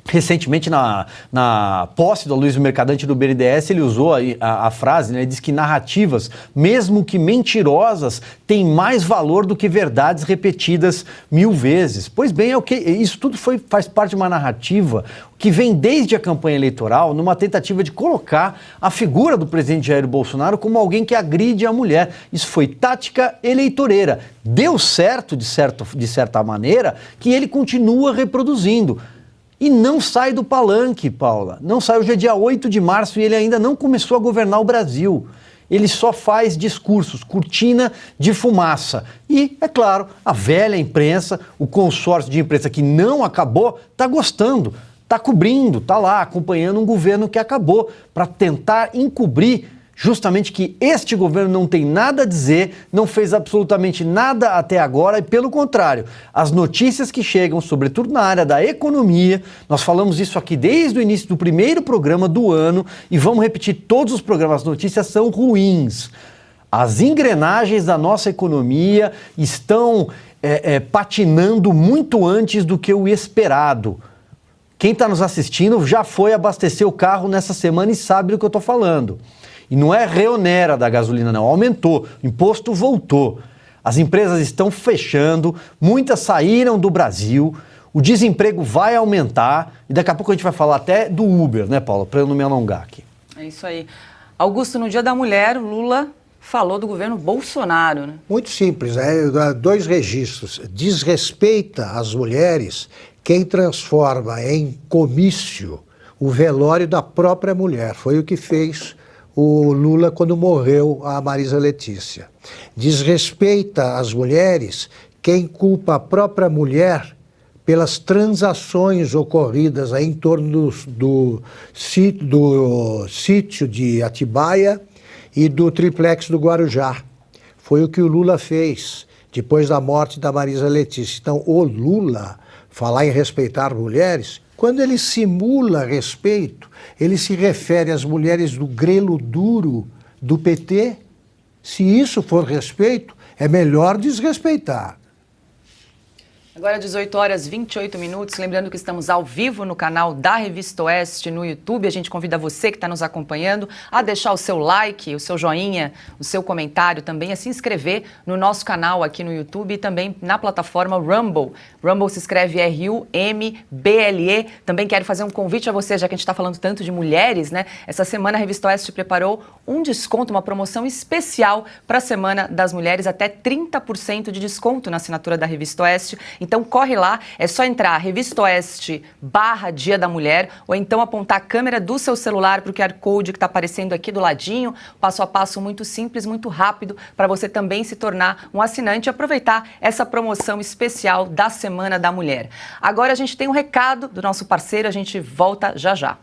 Recentemente, na posse do Aloysio Mercadante do BNDES, ele usou a frase, né? Ele diz que narrativas, mesmo que mentirosas, têm mais valor do que verdades repetidas 1000 vezes. Pois bem, isso tudo faz parte de uma narrativa que vem desde a campanha eleitoral numa tentativa de colocar a figura do presidente Jair Bolsonaro como alguém que agride a mulher. Isso foi tática eleitoreira. Deu certo, de certa maneira, que ele continua reproduzindo. E não sai do palanque, Paula. Não sai. Hoje é dia 8 de março e ele ainda não começou a governar o Brasil. Ele só faz discursos, cortina de fumaça. E, é claro, a velha imprensa, o consórcio de imprensa que não acabou, está gostando, está cobrindo, está lá acompanhando um governo que acabou para tentar encobrir justamente que este governo não tem nada a dizer, não fez absolutamente nada até agora e, pelo contrário, as notícias que chegam, sobretudo na área da economia, nós falamos isso aqui desde o início do primeiro programa do ano e vamos repetir todos os programas, as notícias são ruins. As engrenagens da nossa economia estão patinando muito antes do que o esperado. Quem está nos assistindo já foi abastecer o carro nessa semana e sabe do que eu estou falando. E não é reonera da gasolina, não. Aumentou, o imposto voltou. As empresas estão fechando, muitas saíram do Brasil, o desemprego vai aumentar e daqui a pouco a gente vai falar até do Uber, né, Paula? Para eu não me alongar aqui. É isso aí. Augusto, no Dia da Mulher, Lula falou do governo Bolsonaro, né? Muito simples, né? 2 registros. Desrespeita as mulheres quem transforma em comício o velório da própria mulher. Foi o que fez o Lula quando morreu a Marisa Letícia. Desrespeita as mulheres quem culpa a própria mulher pelas transações ocorridas aí em torno do sítio de Atibaia e do triplex do Guarujá. Foi o que o Lula fez depois da morte da Marisa Letícia. Então, o Lula, falar em respeitar mulheres, quando ele simula respeito, ele se refere às mulheres do grelo duro do PT. Se isso for respeito, é melhor desrespeitar. Agora 18h28, lembrando que estamos ao vivo no canal da Revista Oeste no YouTube. A gente convida você que está nos acompanhando a deixar o seu like, o seu joinha, o seu comentário, também a se inscrever no nosso canal aqui no YouTube e também na plataforma Rumble. Rumble se escreve R-U-M-B-L-E. Também quero fazer um convite a você, já que a gente está falando tanto de mulheres, né? Essa semana a Revista Oeste preparou um desconto, uma promoção especial para a Semana das Mulheres, até 30% de desconto na assinatura da Revista Oeste. Então corre lá, é só entrar Revista Oeste /Dia da Mulher ou então apontar a câmera do seu celular para o QR Code que está aparecendo aqui do ladinho, passo a passo muito simples, muito rápido, para você também se tornar um assinante e aproveitar essa promoção especial da Semana da Mulher. Agora a gente tem um recado do nosso parceiro, a gente volta já já.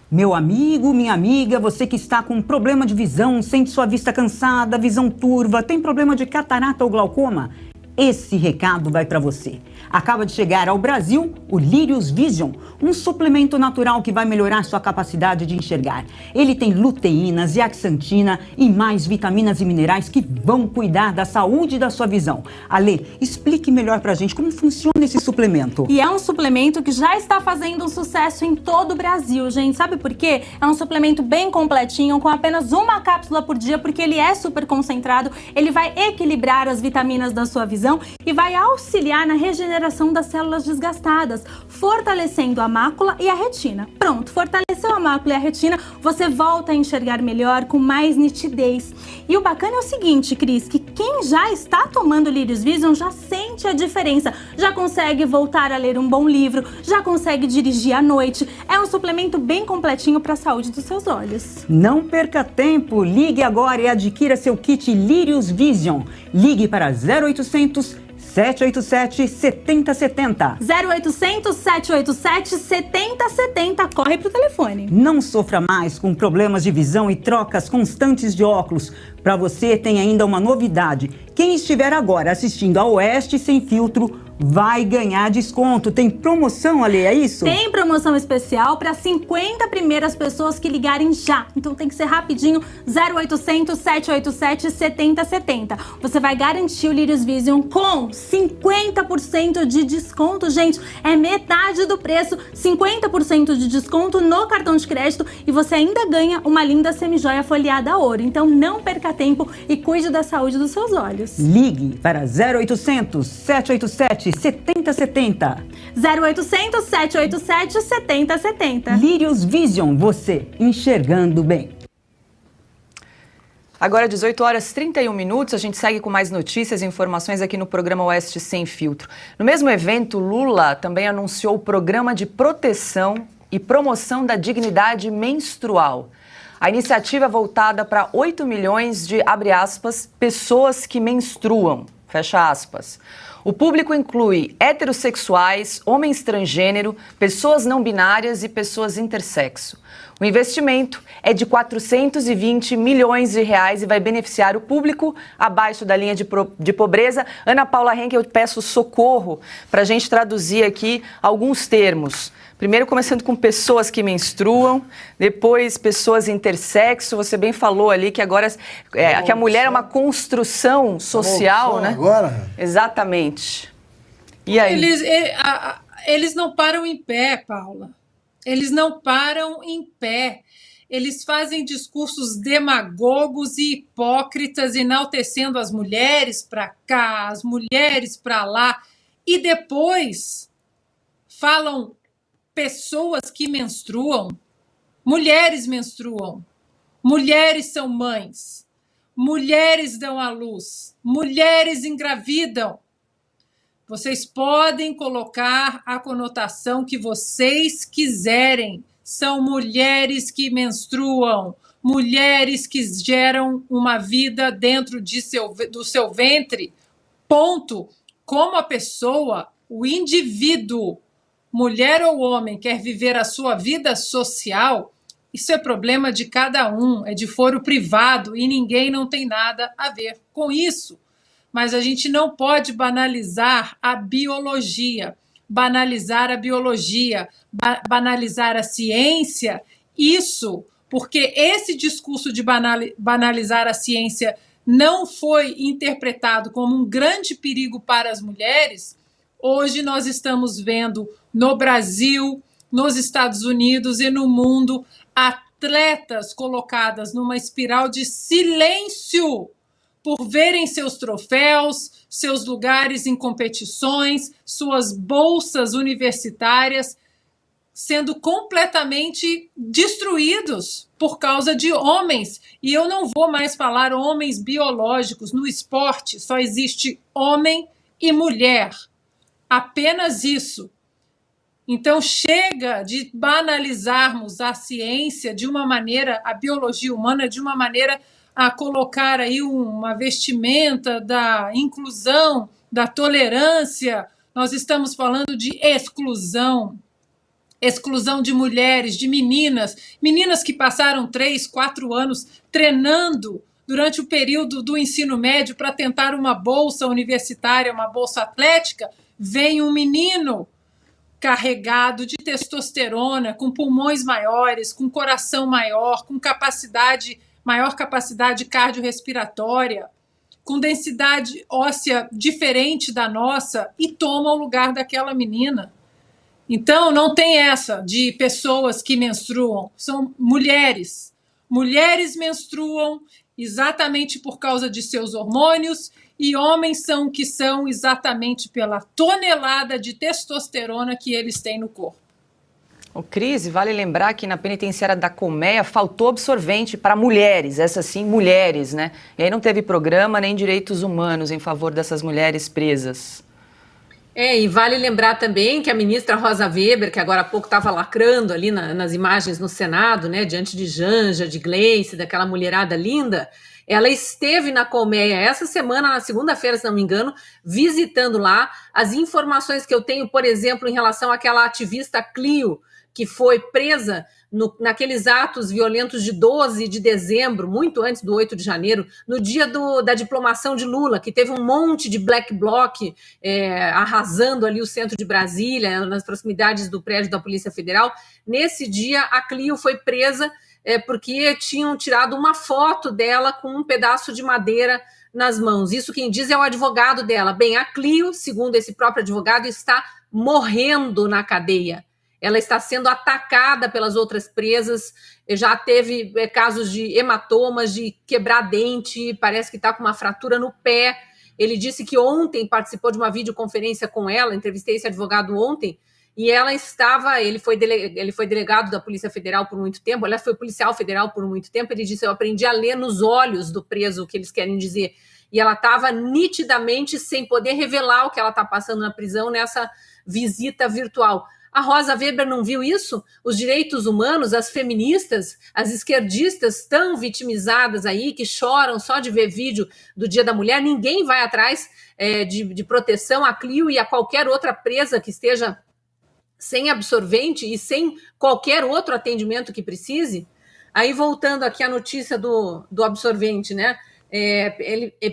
Meu amigo, minha amiga, você que está com problema de visão, sente sua vista cansada, visão turva, tem problema de catarata ou glaucoma? Esse recado vai para você. Acaba de chegar ao Brasil o Lírios Vision, um suplemento natural que vai melhorar sua capacidade de enxergar. Ele tem luteína, zeaxantina e mais vitaminas e minerais que vão cuidar da saúde da sua visão. Ale, explique melhor pra gente como funciona esse suplemento. E é um suplemento que já está fazendo um sucesso em todo o Brasil, gente. Sabe por quê? É um suplemento bem completinho, com apenas uma cápsula por dia, porque ele é super concentrado, ele vai equilibrar as vitaminas da sua visão e vai auxiliar na regeneração das células desgastadas, fortalecendo a mácula e a retina. Pronto, fortaleceu a mácula e a retina, você volta a enxergar melhor, com mais nitidez. E o bacana é o seguinte, Cris, que quem já está tomando Lírios Vision já sente a diferença, já consegue voltar a ler um bom livro, já consegue dirigir à noite. É um suplemento bem completinho para a saúde dos seus olhos. Não perca tempo, ligue agora e adquira seu kit Lírios Vision. Ligue para 0800 787 7070. 0800 787 7070. Corre pro telefone. Não sofra mais com problemas de visão e trocas constantes de óculos. Para você tem ainda uma novidade. Quem estiver agora assistindo a Oeste Sem Filtro vai ganhar desconto. Tem promoção, Ale, é isso? Tem promoção especial para 50 primeiras pessoas que ligarem já. Então tem que ser rapidinho, 0800 787 7070. Você vai garantir o Lírios Vision com 50% de desconto, gente. É metade do preço, 50% de desconto no cartão de crédito e você ainda ganha uma linda semijoia folheada a ouro. Então não perca tempo e cuide da saúde dos seus olhos. Ligue para 0800 787 7070. 0800 787 7070. Lírios Vision, você enxergando bem. Agora, 18 horas e 31 minutos, a gente segue com mais notícias e informações aqui no programa Oeste Sem Filtro. No mesmo evento, Lula também anunciou o programa de proteção e promoção da dignidade menstrual. A iniciativa é voltada para 8 milhões de, abre aspas, pessoas que menstruam, fecha aspas. O público inclui heterossexuais, homens transgênero, pessoas não binárias e pessoas intersexo. O investimento é de 420 milhões de reais e vai beneficiar o público abaixo da linha de pobreza. Ana Paula Henke, eu peço socorro para a gente traduzir aqui alguns termos. Primeiro começando com pessoas que menstruam, depois pessoas intersexo. Você bem falou ali que agora que a mulher é uma construção social, né? Agora? Exatamente. E aí? Eles não param em pé, Paula. Eles não param em pé. Eles fazem discursos demagogos e hipócritas, enaltecendo as mulheres para cá, as mulheres para lá, e depois falam pessoas que menstruam. Mulheres menstruam. Mulheres são mães. Mulheres dão à luz. Mulheres engravidam. Vocês podem colocar a conotação que vocês quiserem. São mulheres que menstruam, mulheres que geram uma vida dentro do seu ventre. Ponto. Como a pessoa, o indivíduo, mulher ou homem, quer viver a sua vida social, isso é problema de cada um, é de foro privado e ninguém não tem nada a ver com isso. Mas a gente não pode banalizar a biologia, banalizar a ciência, isso porque esse discurso de banalizar a ciência não foi interpretado como um grande perigo para as mulheres. Hoje nós estamos vendo no Brasil, nos Estados Unidos e no mundo atletas colocadas numa espiral de silêncio por verem seus troféus, seus lugares em competições, suas bolsas universitárias sendo completamente destruídos por causa de homens. E eu não vou mais falar homens biológicos. No esporte só existe homem e mulher. Apenas isso. Então chega de banalizarmos a ciência de uma maneira, a biologia humana de uma maneira a colocar aí uma vestimenta da inclusão, da tolerância. Nós estamos falando de exclusão de mulheres, de meninas que passaram 3, 4 anos treinando durante o período do ensino médio para tentar uma bolsa universitária, uma bolsa atlética. Vem um menino carregado de testosterona, com pulmões maiores, com coração maior, com maior capacidade cardiorrespiratória, com densidade óssea diferente da nossa e toma o lugar daquela menina. Então, não tem essa de pessoas que menstruam, são mulheres. Mulheres menstruam exatamente por causa de seus hormônios e homens são o que são exatamente pela tonelada de testosterona que eles têm no corpo. Ô, Cris, vale lembrar que na penitenciária da Colmeia faltou absorvente para mulheres, essas sim, mulheres, né? E aí não teve programa nem direitos humanos em favor dessas mulheres presas. E vale lembrar também que a ministra Rosa Weber, que agora há pouco estava lacrando ali nas imagens no Senado, né, diante de Janja, de Gleice, daquela mulherada linda, ela esteve na Colmeia essa semana, na segunda-feira, se não me engano, visitando lá as informações que eu tenho, por exemplo, em relação àquela ativista Clio, que foi presa naqueles atos violentos de 12 de dezembro, muito antes do 8 de janeiro, no dia da diplomação de Lula, que teve um monte de black bloc arrasando ali o centro de Brasília, nas proximidades do prédio da Polícia Federal. Nesse dia, a Clio foi presa porque tinham tirado uma foto dela com um pedaço de madeira nas mãos. Isso quem diz é o advogado dela. Bem, a Clio, segundo esse próprio advogado, está morrendo na cadeia. Ela está sendo atacada pelas outras presas, já teve casos de hematomas, de quebrar dente, parece que está com uma fratura no pé. Ele disse que ontem participou de uma videoconferência com ela, entrevistei esse advogado ontem, e ele foi delegado da Polícia Federal por muito tempo, ela foi policial federal por muito tempo. Ele disse: eu aprendi a ler nos olhos do preso o que eles querem dizer. E ela estava nitidamente sem poder revelar o que ela está passando na prisão nessa visita virtual. A Rosa Weber não viu isso? Os direitos humanos, as feministas, as esquerdistas tão vitimizadas aí, que choram só de ver vídeo do Dia da Mulher, ninguém vai atrás de proteção a Clio e a qualquer outra presa que esteja sem absorvente e sem qualquer outro atendimento que precise. Aí, voltando aqui à notícia do absorvente, né?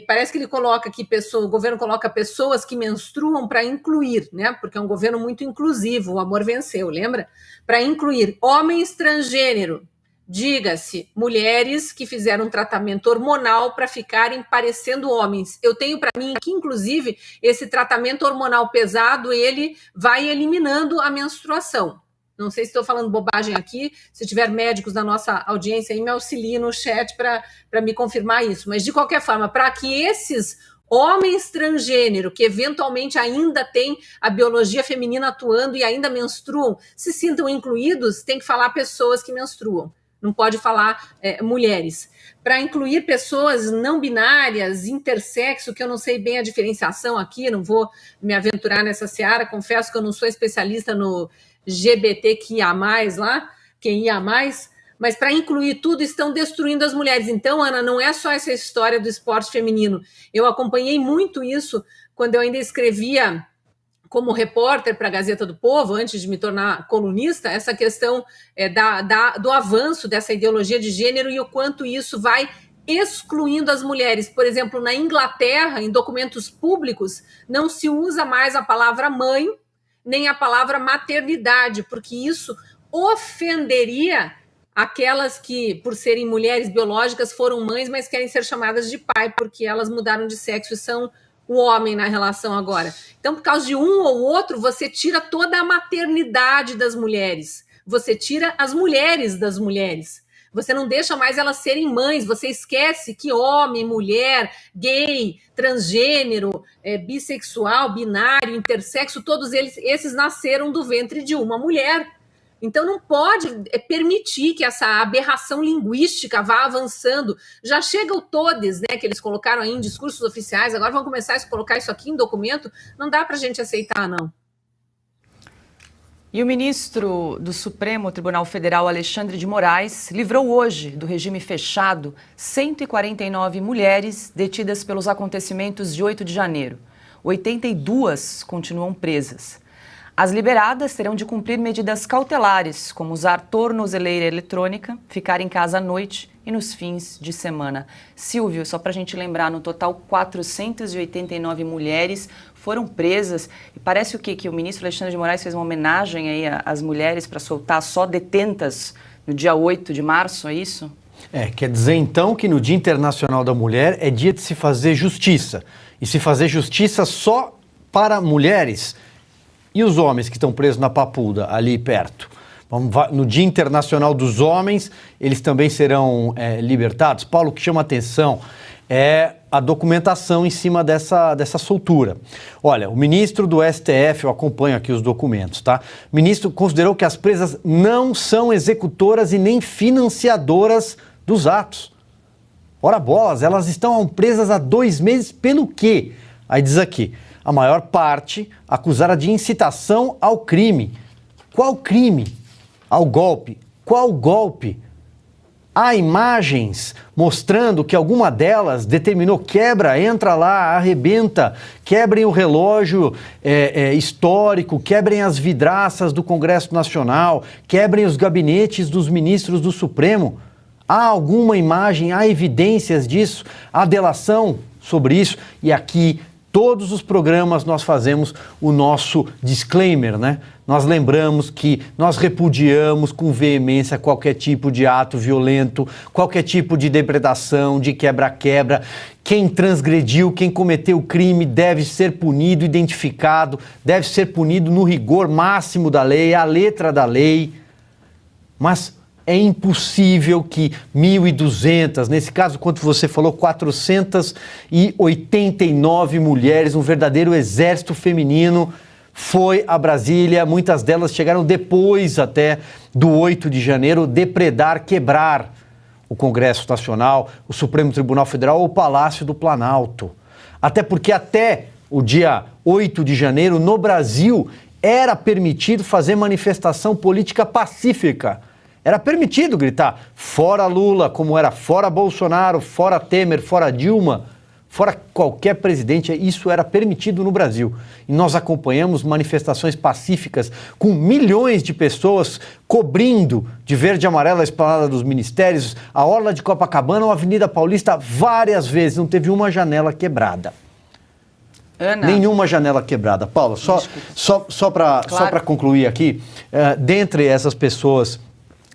Parece que ele coloca aqui o governo coloca pessoas que menstruam para incluir, né? Porque é um governo muito inclusivo, o amor venceu, lembra? Para incluir homens transgênero, diga-se, mulheres que fizeram um tratamento hormonal para ficarem parecendo homens. Eu tenho para mim que, inclusive, esse tratamento hormonal pesado, ele vai eliminando a menstruação. Não sei se estou falando bobagem aqui, se tiver médicos da nossa audiência aí, me auxiliem no chat para me confirmar isso. Mas, de qualquer forma, para que esses homens transgênero, que eventualmente ainda têm a biologia feminina atuando e ainda menstruam, se sintam incluídos, tem que falar pessoas que menstruam. Não pode falar mulheres. Para incluir pessoas não binárias, intersexo, que eu não sei bem a diferenciação aqui, não vou me aventurar nessa seara, confesso que eu não sou especialista no LGBTQIA+, lá, quem ia mais, mas para incluir tudo estão destruindo as mulheres. Então, Ana, não é só essa história do esporte feminino. Eu acompanhei muito isso quando eu ainda escrevia como repórter para a Gazeta do Povo, antes de me tornar colunista, essa questão do avanço dessa ideologia de gênero e o quanto isso vai excluindo as mulheres. Por exemplo, na Inglaterra, em documentos públicos, não se usa mais a palavra mãe, nem a palavra maternidade, porque isso ofenderia aquelas que, por serem mulheres biológicas, foram mães, mas querem ser chamadas de pai, porque elas mudaram de sexo e são o homem na relação agora. Então, por causa de um ou outro, você tira toda a maternidade das mulheres, você tira as mulheres das mulheres. Você não deixa mais elas serem mães, você esquece que homem, mulher, gay, transgênero, bissexual, binário, intersexo, todos esses nasceram do ventre de uma mulher. Então não pode permitir que essa aberração linguística vá avançando. Já chega o todes, né, que eles colocaram aí em discursos oficiais, agora vão começar a colocar isso aqui em documento, não dá para a gente aceitar, não. E o ministro do Supremo Tribunal Federal, Alexandre de Moraes, livrou hoje do regime fechado 149 mulheres detidas pelos acontecimentos de 8 de janeiro. 82 continuam presas. As liberadas terão de cumprir medidas cautelares, como usar tornozeleira eletrônica, ficar em casa à noite e nos fins de semana. Silvio, só para a gente lembrar, no total 489 mulheres foram presas. E parece o quê? Que o ministro Alexandre de Moraes fez uma homenagem aí às mulheres para soltar só detentas no dia 8 de março, é isso? Quer dizer então que no Dia Internacional da Mulher é dia de se fazer justiça. E se fazer justiça só para mulheres. E os homens que estão presos na Papuda, ali perto? No Dia Internacional dos Homens, eles também serão libertados? Paulo, o que chama atenção é a documentação em cima dessa soltura. Olha, o ministro do STF, eu acompanho aqui os documentos, tá? O ministro considerou que as presas não são executoras e nem financiadoras dos atos. Ora bolas, elas estão presas há 2 meses pelo quê? Aí diz aqui, a maior parte acusada de incitação ao crime. Qual crime? Ao golpe. Qual golpe? Há imagens mostrando que alguma delas determinou quebra, entra lá, arrebenta, quebrem o relógio histórico, quebrem as vidraças do Congresso Nacional, quebrem os gabinetes dos ministros do Supremo. Há alguma imagem, há evidências disso, há delação sobre isso. E aqui, todos os programas nós fazemos o nosso disclaimer, né? Nós lembramos que nós repudiamos com veemência qualquer tipo de ato violento, qualquer tipo de depredação, de quebra-quebra. Quem transgrediu, quem cometeu o crime deve ser punido, identificado, deve ser punido no rigor máximo da lei, à letra da lei. Mas é impossível que 1.200, nesse caso, quanto você falou, 489 mulheres, um verdadeiro exército feminino, foi a Brasília. Muitas delas chegaram depois até do 8 de janeiro, depredar, quebrar o Congresso Nacional, o Supremo Tribunal Federal ou o Palácio do Planalto. Até porque até o dia 8 de janeiro, no Brasil, era permitido fazer manifestação política pacífica. Era permitido gritar fora Lula, como era fora Bolsonaro, fora Temer, fora Dilma, fora qualquer presidente. Isso era permitido no Brasil. E nós acompanhamos manifestações pacíficas com milhões de pessoas cobrindo de verde e amarelo a esplanada dos ministérios, a orla de Copacabana ou a Avenida Paulista várias vezes. Não teve uma janela quebrada. Ana. Nenhuma janela quebrada. Paula, só para concluir aqui, dentre essas pessoas,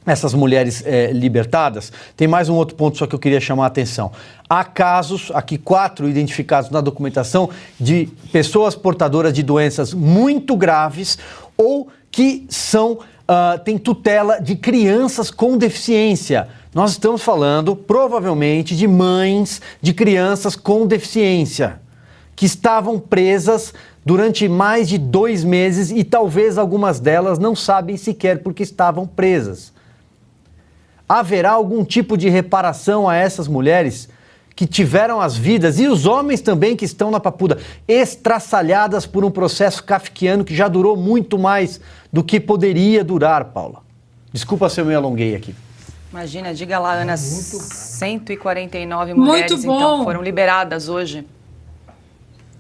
essas mulheres libertadas, tem mais um outro ponto só que eu queria chamar a atenção. Há casos, aqui 4 identificados na documentação, de pessoas portadoras de doenças muito graves ou que têm tutela de crianças com deficiência. Nós estamos falando, provavelmente, de mães de crianças com deficiência, que estavam presas durante mais de 2 meses e talvez algumas delas não sabem sequer porque estavam presas. Haverá algum tipo de reparação a essas mulheres que tiveram as vidas, e os homens também que estão na papuda, estraçalhadas por um processo kafkiano que já durou muito mais do que poderia durar, Paula? Desculpa se eu me alonguei aqui. Imagina, diga lá, Ana, 149 mulheres então foram liberadas hoje.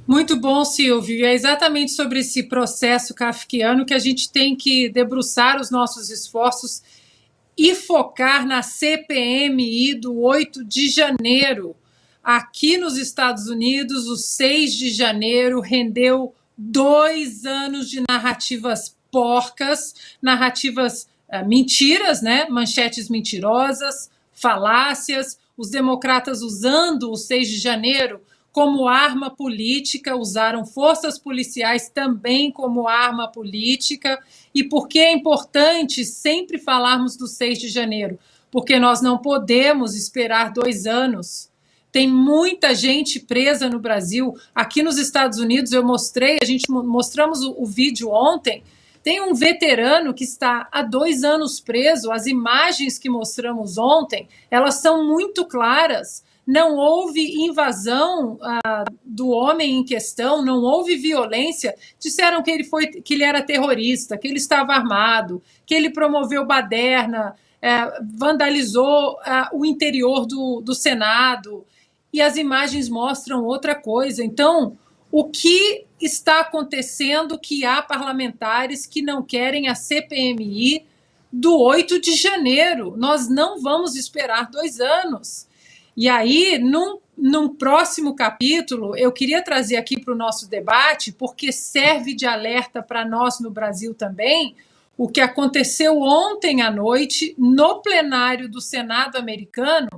Muito bom, Silvio. E é exatamente sobre esse processo kafkiano que a gente tem que debruçar os nossos esforços e focar na CPMI do 8 de janeiro. Aqui nos Estados Unidos, o 6 de janeiro rendeu 2 anos de narrativas porcas, narrativas mentiras, né? Manchetes mentirosas, falácias, os democratas usando o 6 de janeiro como arma política, usaram forças policiais também como arma política. E por que é importante sempre falarmos do 6 de janeiro? Porque nós não podemos esperar 2 anos. Tem muita gente presa no Brasil. Aqui nos Estados Unidos, mostramos o vídeo ontem, tem um veterano que está há 2 anos preso. As imagens que mostramos ontem, elas são muito claras. Não houve invasão do homem em questão, não houve violência. Disseram que ele era terrorista, que ele estava armado, que ele promoveu baderna, vandalizou o interior do Senado. E as imagens mostram outra coisa. Então, o que está acontecendo que há parlamentares que não querem a CPMI do 8 de janeiro? Nós não vamos esperar 2 anos. E aí, num próximo capítulo, eu queria trazer aqui para o nosso debate, porque serve de alerta para nós no Brasil também, o que aconteceu ontem à noite no plenário do Senado americano,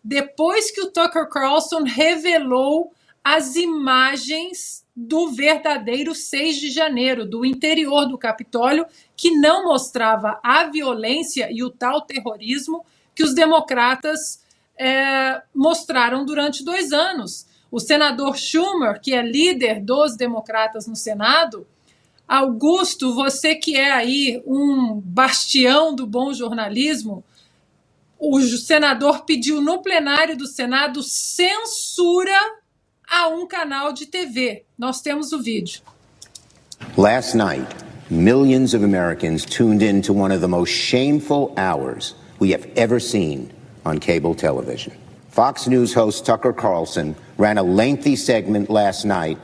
depois que o Tucker Carlson revelou as imagens do verdadeiro 6 de janeiro, do interior do Capitólio, que não mostrava a violência e o tal terrorismo que os democratas mostraram durante 2 anos. O senador Schumer, que é líder dos democratas no Senado, Augusto, você que é aí um bastião do bom jornalismo, o senador pediu no plenário do Senado censura a um canal de TV. Nós temos o vídeo. Last night, millions of Americans tuned in to one of the most shameful hours we have ever seen on cable television. Fox News host Tucker Carlson ran a lengthy segment last night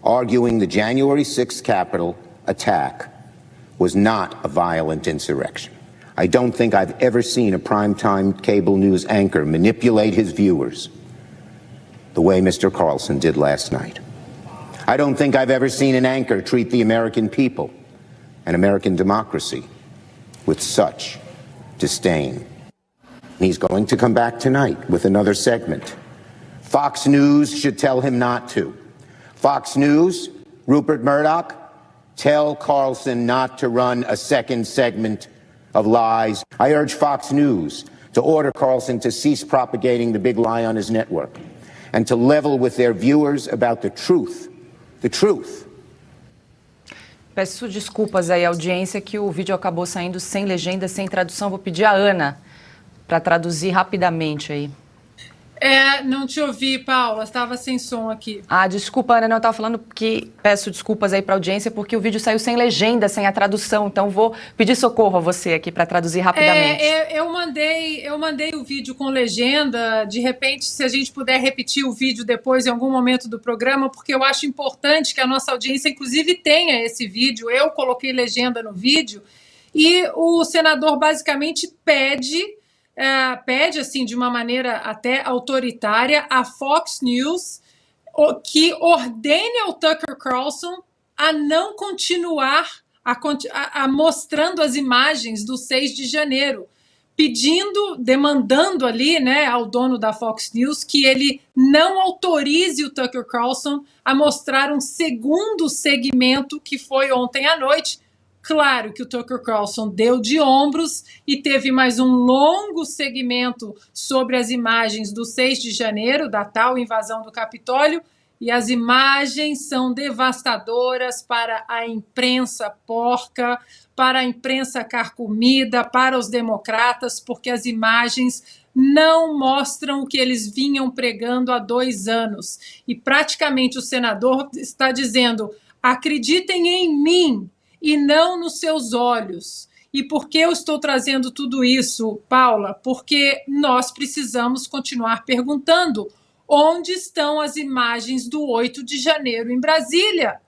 arguing the January 6th Capitol attack was not a violent insurrection. I don't think I've ever seen a primetime cable news anchor manipulate his viewers the way Mr. Carlson did last night. I don't think I've ever seen an anchor treat the American people and American democracy with such disdain. He's going to come back tonight with another segment. Fox News should tell him not to. Fox News, Rupert Murdoch, tell Carlson not to run a second segment of lies. I urge Fox News to order Carlson to cease propagating the big lie on his network and to level with their viewers about the truth. The truth. Peço desculpas aí à audiência que o vídeo acabou saindo sem legenda, sem tradução. Vou pedir a Ana para traduzir rapidamente aí. Não te ouvi, Paula, estava sem som aqui. Desculpa, Ana, não, eu estava falando que peço desculpas aí para a audiência porque o vídeo saiu sem legenda, sem a tradução, então vou pedir socorro a você aqui para traduzir rapidamente. Eu mandei o vídeo com legenda, de repente, se a gente puder repetir o vídeo depois em algum momento do programa, porque eu acho importante que a nossa audiência, inclusive, tenha esse vídeo. Eu coloquei legenda no vídeo e o senador basicamente pede assim, de uma maneira até autoritária, a Fox News que ordene ao Tucker Carlson a não continuar a mostrando as imagens do 6 de janeiro, demandando ali, né, ao dono da Fox News que ele não autorize o Tucker Carlson a mostrar um segundo segmento que foi ontem à noite. Claro que o Tucker Carlson deu de ombros e teve mais um longo segmento sobre as imagens do 6 de janeiro, da tal invasão do Capitólio, e as imagens são devastadoras para a imprensa porca, para a imprensa carcomida, para os democratas, porque as imagens não mostram o que eles vinham pregando há 2 anos. E praticamente o senador está dizendo: acreditem em mim e não nos seus olhos. E por que eu estou trazendo tudo isso, Paula? Porque nós precisamos continuar perguntando onde estão as imagens do 8 de janeiro em Brasília?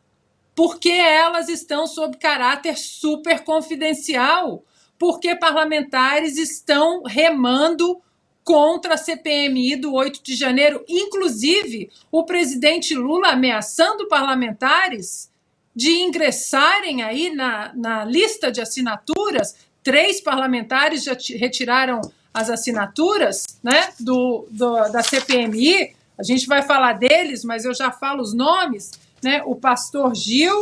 Por que elas estão sob caráter super confidencial? Por que parlamentares estão remando contra a CPMI do 8 de janeiro? Inclusive, o presidente Lula ameaçando parlamentares de ingressarem aí na lista de assinaturas. 3 parlamentares já retiraram as assinaturas, né, da CPMI. A gente vai falar deles, mas eu já falo os nomes, né? O pastor Gil,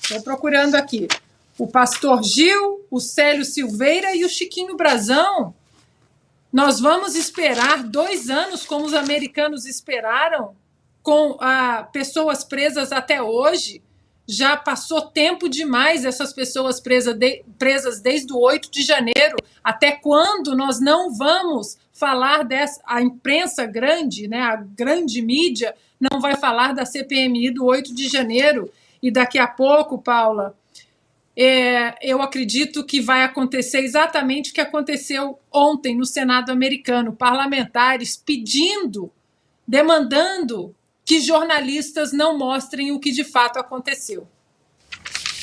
estou procurando aqui, o pastor Gil, o Célio Silveira e o Chiquinho Brazão. Nós vamos esperar 2 anos, como os americanos esperaram, com pessoas presas até hoje. Já passou tempo demais essas pessoas presas desde o 8 de janeiro. Até quando nós não vamos falar a imprensa grande, né, a grande mídia, não vai falar da CPMI do 8 de janeiro? E daqui a pouco, Paula, eu acredito que vai acontecer exatamente o que aconteceu ontem no Senado americano. Parlamentares demandando que jornalistas não mostrem o que de fato aconteceu.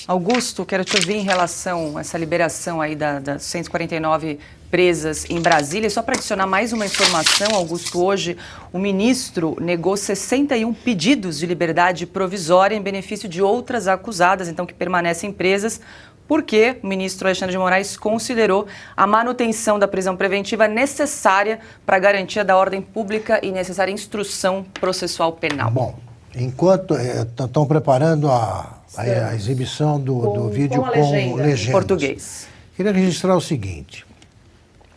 Augusto, quero te ouvir em relação a essa liberação aí das 149 presas em Brasília. Só para adicionar mais uma informação, Augusto, hoje o ministro negou 61 pedidos de liberdade provisória em benefício de outras acusadas, então que permanecem presas, porque o ministro Alexandre de Moraes considerou a manutenção da prisão preventiva necessária para a garantia da ordem pública e necessária instrução processual penal. Bom, enquanto estão preparando a exibição do vídeo com legenda em português. Queria registrar o seguinte: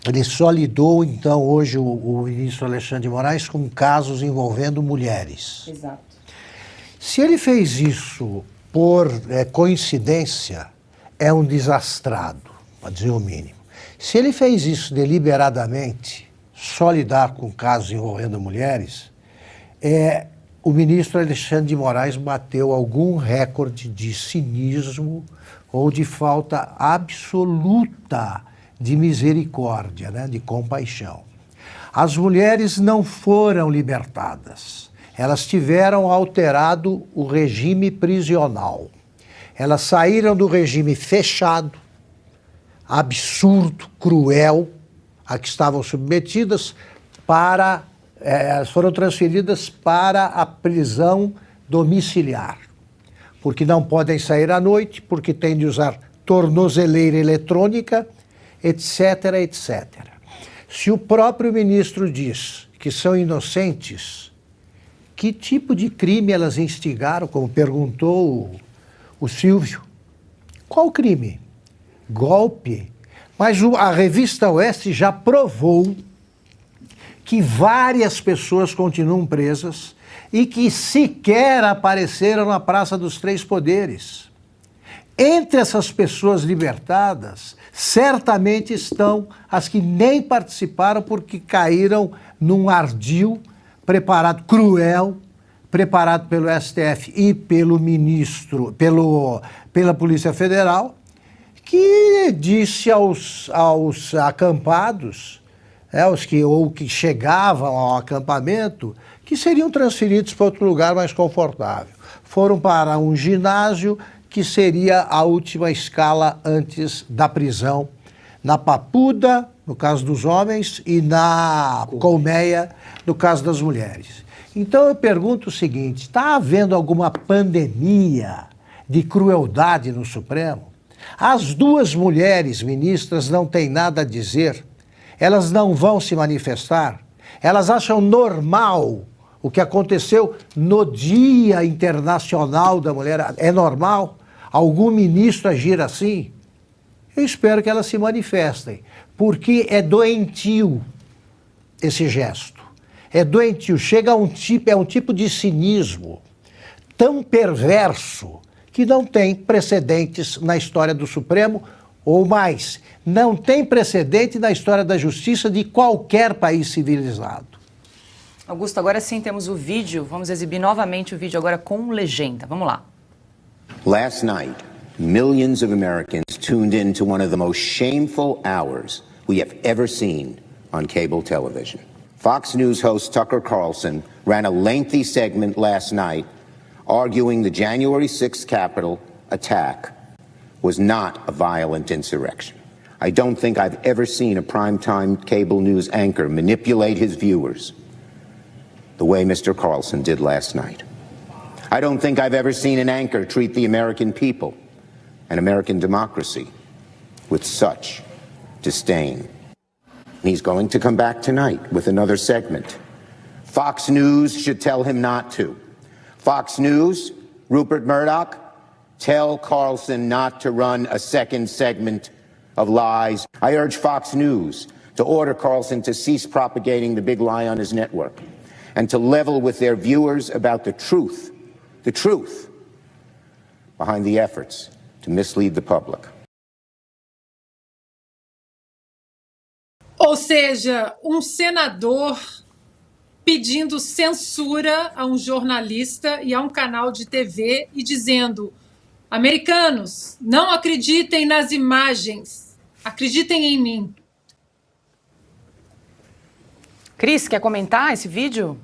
ele só lidou, então, hoje o ministro Alexandre de Moraes com casos envolvendo mulheres. Exato. Se ele fez isso por coincidência, é um desastrado, para dizer o mínimo. Se ele fez isso deliberadamente, só lidar com casos envolvendo mulheres, o ministro Alexandre de Moraes bateu algum recorde de cinismo ou de falta absoluta de misericórdia, né, de compaixão. As mulheres não foram libertadas. Elas tiveram alterado o regime prisional. Elas saíram do regime fechado, absurdo, cruel, a que estavam submetidas, foram transferidas para a prisão domiciliar, porque não podem sair à noite, porque têm de usar tornozeleira eletrônica, etc, etc. Se o próprio ministro diz que são inocentes, que tipo de crime elas instigaram, como perguntou o Silvio? Qual crime? Golpe? Mas a revista Oeste já provou que várias pessoas continuam presas e que sequer apareceram na Praça dos Três Poderes. Entre essas pessoas libertadas, certamente estão as que nem participaram porque caíram num ardil preparado, cruel, preparado pelo STF e pelo ministro, pela Polícia Federal, que disse aos acampados, os que chegavam ao acampamento, que seriam transferidos para outro lugar mais confortável. Foram para um ginásio que seria a última escala antes da prisão, na Papuda, no caso dos homens, e na Colmeia, no caso das mulheres. Então eu pergunto o seguinte, está havendo alguma pandemia de crueldade no Supremo? As duas mulheres ministras não têm nada a dizer, elas não vão se manifestar, elas acham normal o que aconteceu no Dia Internacional da Mulher. É normal algum ministro agir assim? Eu espero que elas se manifestem, porque é doentio esse gesto. É doentio, chega a um tipo de cinismo tão perverso que não tem precedentes na história do Supremo, ou mais, não tem precedente na história da justiça de qualquer país civilizado. Augusto, agora sim temos o vídeo. Vamos exibir novamente o vídeo agora com legenda. Vamos lá. Last night, millions of Americans tuned in to one of the most shameful hours we have ever seen on cable television. Fox News host Tucker Carlson ran a lengthy segment last night arguing the January 6th Capitol attack was not a violent insurrection. I don't think I've ever seen a primetime cable news anchor manipulate his viewers the way Mr. Carlson did last night. I don't think I've ever seen an anchor treat the American people and American democracy with such disdain. He's going to come back tonight with another segment. Fox News should tell him not to. Fox News, Rupert Murdoch, tell Carlson not to run a second segment of lies. I urge Fox News to order Carlson to cease propagating the big lie on his network and to level with their viewers about the truth behind the efforts to mislead the public. Ou seja, um senador pedindo censura a um jornalista e a um canal de TV e dizendo: americanos, não acreditem nas imagens, acreditem em mim. Cris, quer comentar esse vídeo?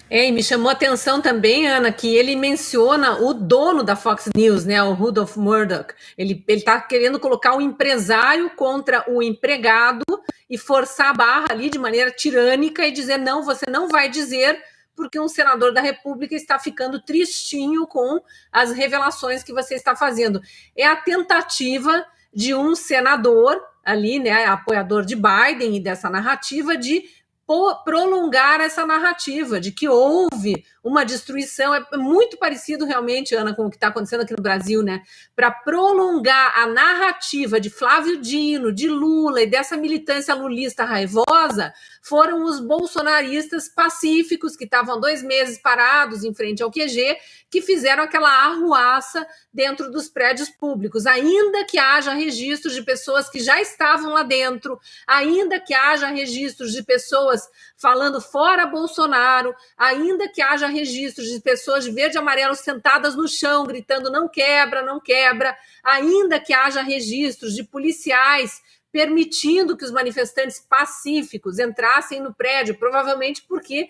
E me chamou a atenção também, Ana, que ele menciona o dono da Fox News, né, o Rupert Murdoch. Ele está querendo colocar o empresário contra o empregado e forçar a barra ali de maneira tirânica e dizer, não, você não vai dizer, porque um senador da República está ficando tristinho com as revelações que você está fazendo. É a tentativa de um senador ali, né, apoiador de Biden e dessa narrativa de prolongar essa narrativa de que houve uma destruição. É muito parecido realmente, Ana, com o que está acontecendo aqui no Brasil, né? Para prolongar a narrativa de Flávio Dino, de Lula e dessa militância lulista raivosa, foram os bolsonaristas pacíficos que estavam 2 meses parados em frente ao QG, que fizeram aquela arruaça dentro dos prédios públicos, ainda que haja registros de pessoas que já estavam lá dentro, ainda que haja registros de pessoas falando fora Bolsonaro, ainda que haja registros de pessoas de verde e amarelo sentadas no chão, gritando não quebra, não quebra, ainda que haja registros de policiais permitindo que os manifestantes pacíficos entrassem no prédio, provavelmente porque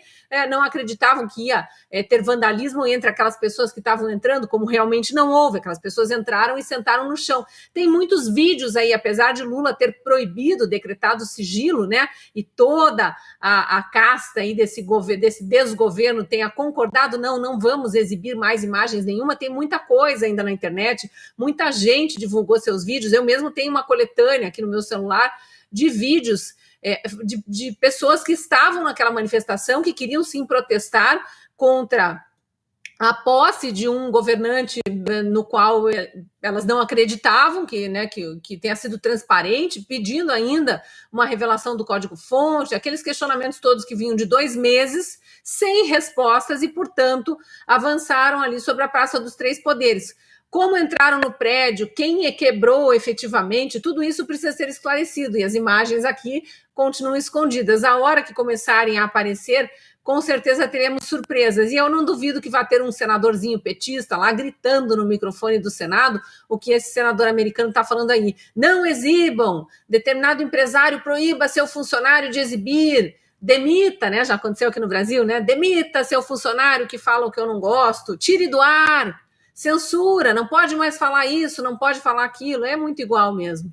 não acreditavam que ia ter vandalismo entre aquelas pessoas que estavam entrando, como realmente não houve. Aquelas pessoas entraram e sentaram no chão. Tem muitos vídeos aí, apesar de Lula ter proibido, decretado sigilo, né? E toda a casta aí desse desgoverno tenha concordado, não vamos exibir mais imagens nenhuma. Tem muita coisa ainda na internet, muita gente divulgou seus vídeos. Eu mesmo tenho uma coletânea aqui no meu celular de vídeos de pessoas que estavam naquela manifestação, que queriam sim protestar contra a posse de um governante no qual elas não acreditavam que tenha sido transparente, pedindo ainda uma revelação do código-fonte, aqueles questionamentos todos que vinham de 2 meses, sem respostas, e, portanto, avançaram ali sobre a Praça dos Três Poderes. Como entraram no prédio, quem quebrou efetivamente, tudo isso precisa ser esclarecido, e as imagens aqui continuam escondidas. A hora que começarem a aparecer, com certeza teremos surpresas. E eu não duvido que vai ter um senadorzinho petista lá gritando no microfone do Senado o que esse senador americano está falando aí. Não exibam, determinado empresário proíba seu funcionário de exibir, demita, né? Já aconteceu aqui no Brasil, né? Demita seu funcionário que fala o que eu não gosto, tire do ar, censura, não pode mais falar isso, não pode falar aquilo, é muito igual mesmo.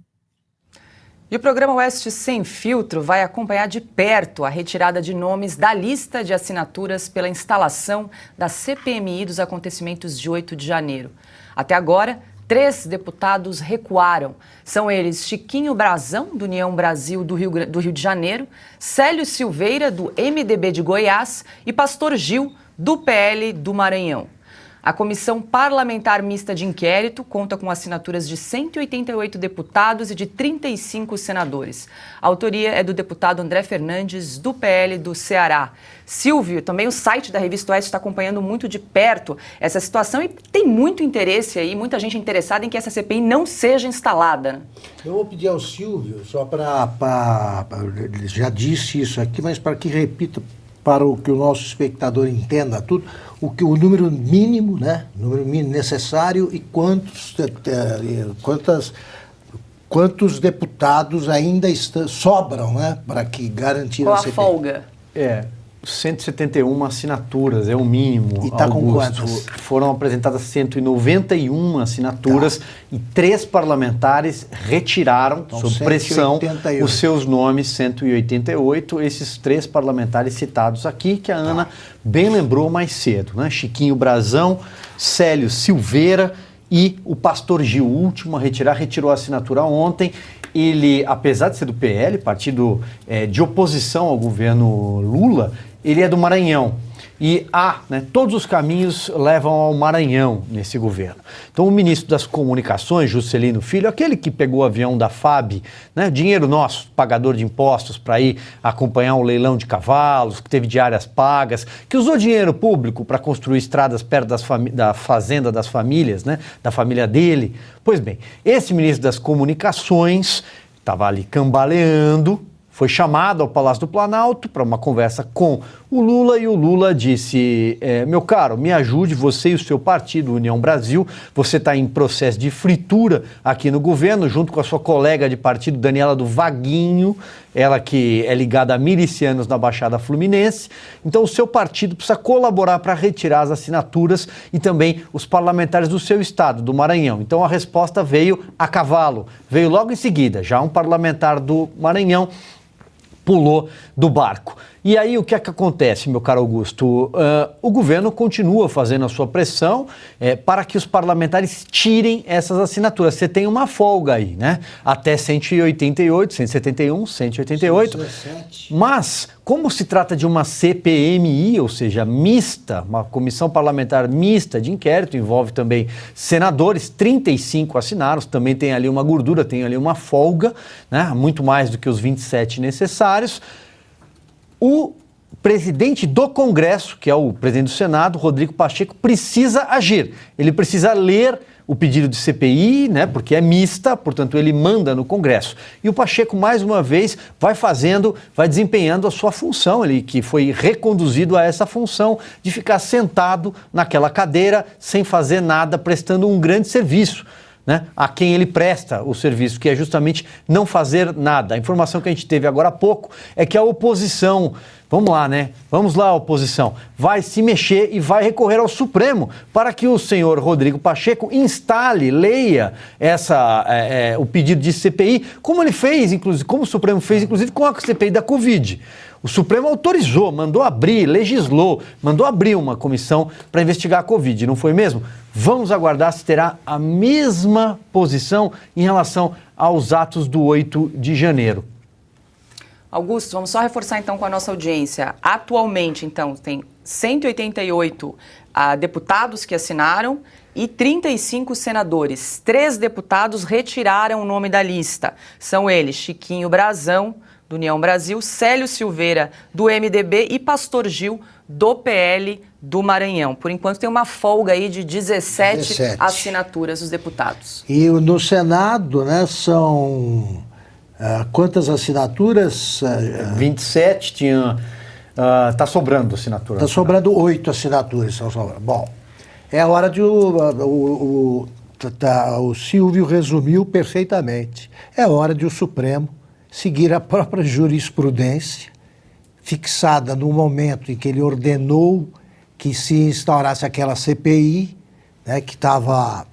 E o programa Oeste Sem Filtro vai acompanhar de perto a retirada de nomes da lista de assinaturas pela instalação da CPMI dos acontecimentos de 8 de janeiro. Até agora, 3 deputados recuaram. São eles Chiquinho Brazão, do União Brasil do Rio de Janeiro, Célio Silveira, do MDB de Goiás, e Pastor Gil, do PL do Maranhão. A Comissão Parlamentar Mista de Inquérito conta com assinaturas de 188 deputados e de 35 senadores. A autoria é do deputado André Fernandes, do PL do Ceará. Silvio, também o site da Revista Oeste está acompanhando muito de perto essa situação e tem muito interesse aí, muita gente interessada em que essa CPI não seja instalada. Né? Eu vou pedir ao Silvio, só ele já disse isso aqui, mas para que repita, para o que o nosso espectador entenda tudo, o número mínimo, né? Número mínimo necessário e quantos deputados ainda sobram, né? Para que garantir qual a CPI. Folga? 171 assinaturas, é o mínimo. E está com quantos? Foram apresentadas 191 assinaturas e 3 parlamentares retiraram, então, sob pressão, os seus nomes, 188. Esses 3 parlamentares citados aqui, que a Ana bem lembrou mais cedo, né? Chiquinho Brazão, Célio Silveira e o Pastor Gil, o último a retirar, retirou a assinatura ontem. Ele, apesar de ser do PL, partido de oposição ao governo Lula, ele é do Maranhão. E todos os caminhos levam ao Maranhão nesse governo. Então o ministro das Comunicações, Juscelino Filho, aquele que pegou o avião da FAB, né, dinheiro nosso, pagador de impostos, para ir acompanhar um leilão de cavalos, que teve diárias pagas, que usou dinheiro público para construir estradas perto da fazenda das famílias, né, da família dele. Pois bem, esse ministro das Comunicações estava ali cambaleando, foi chamado ao Palácio do Planalto para uma conversa com o Lula e o Lula disse, meu caro, me ajude, você e o seu partido, União Brasil, você está em processo de fritura aqui no governo, junto com a sua colega de partido, Daniela do Vaguinho, ela que é ligada a milicianos na Baixada Fluminense, então o seu partido precisa colaborar para retirar as assinaturas e também os parlamentares do seu estado, do Maranhão. Então a resposta veio a cavalo, veio logo em seguida, já um parlamentar do Maranhão pulou do barco. E aí o que é que acontece, meu caro Augusto? O governo continua fazendo a sua pressão para que os parlamentares tirem essas assinaturas. Você tem uma folga aí, né? Até 188, 171, 188. 117. Mas, como se trata de uma CPMI, ou seja, mista, uma comissão parlamentar mista de inquérito, envolve também senadores, 35 assinaram, também tem ali uma gordura, tem ali uma folga, né? Muito mais do que os 27 necessários. O presidente do Congresso, que é o presidente do Senado, Rodrigo Pacheco, precisa agir. Ele precisa ler o pedido de CPI, né, porque é mista, portanto ele manda no Congresso. E o Pacheco, mais uma vez, vai desempenhando a sua função, ele que foi reconduzido a essa função de ficar sentado naquela cadeira sem fazer nada, prestando um grande serviço né, a quem ele presta o serviço, que é justamente não fazer nada. A informação que a gente teve agora há pouco é que a oposição, vamos lá, né? Vamos lá, oposição, vai se mexer e vai recorrer ao Supremo para que o senhor Rodrigo Pacheco instale, leia o pedido de CPI, como ele fez, inclusive, como o Supremo fez, inclusive, com a CPI da Covid. O Supremo autorizou, mandou abrir, legislou, mandou abrir uma comissão para investigar a Covid, não foi mesmo? Vamos aguardar se terá a mesma posição em relação aos atos do 8 de janeiro. Augusto, vamos só reforçar então com a nossa audiência. Atualmente, então, tem 188 deputados que assinaram e 35 senadores. 3 deputados retiraram o nome da lista. São eles Chiquinho Brazão, do União Brasil, Célio Silveira, do MDB e Pastor Gil, do PL do Maranhão. Por enquanto tem uma folga aí de 17 assinaturas dos deputados. E no Senado, né, são quantas assinaturas? 27 tinha... Está sobrando assinatura. Está sobrando 8 assinaturas. Bom, é a hora de... O Silvio resumiu perfeitamente. É hora de o Supremo seguir a própria jurisprudência, fixada no momento em que ele ordenou que se instaurasse aquela CPI, né, que estava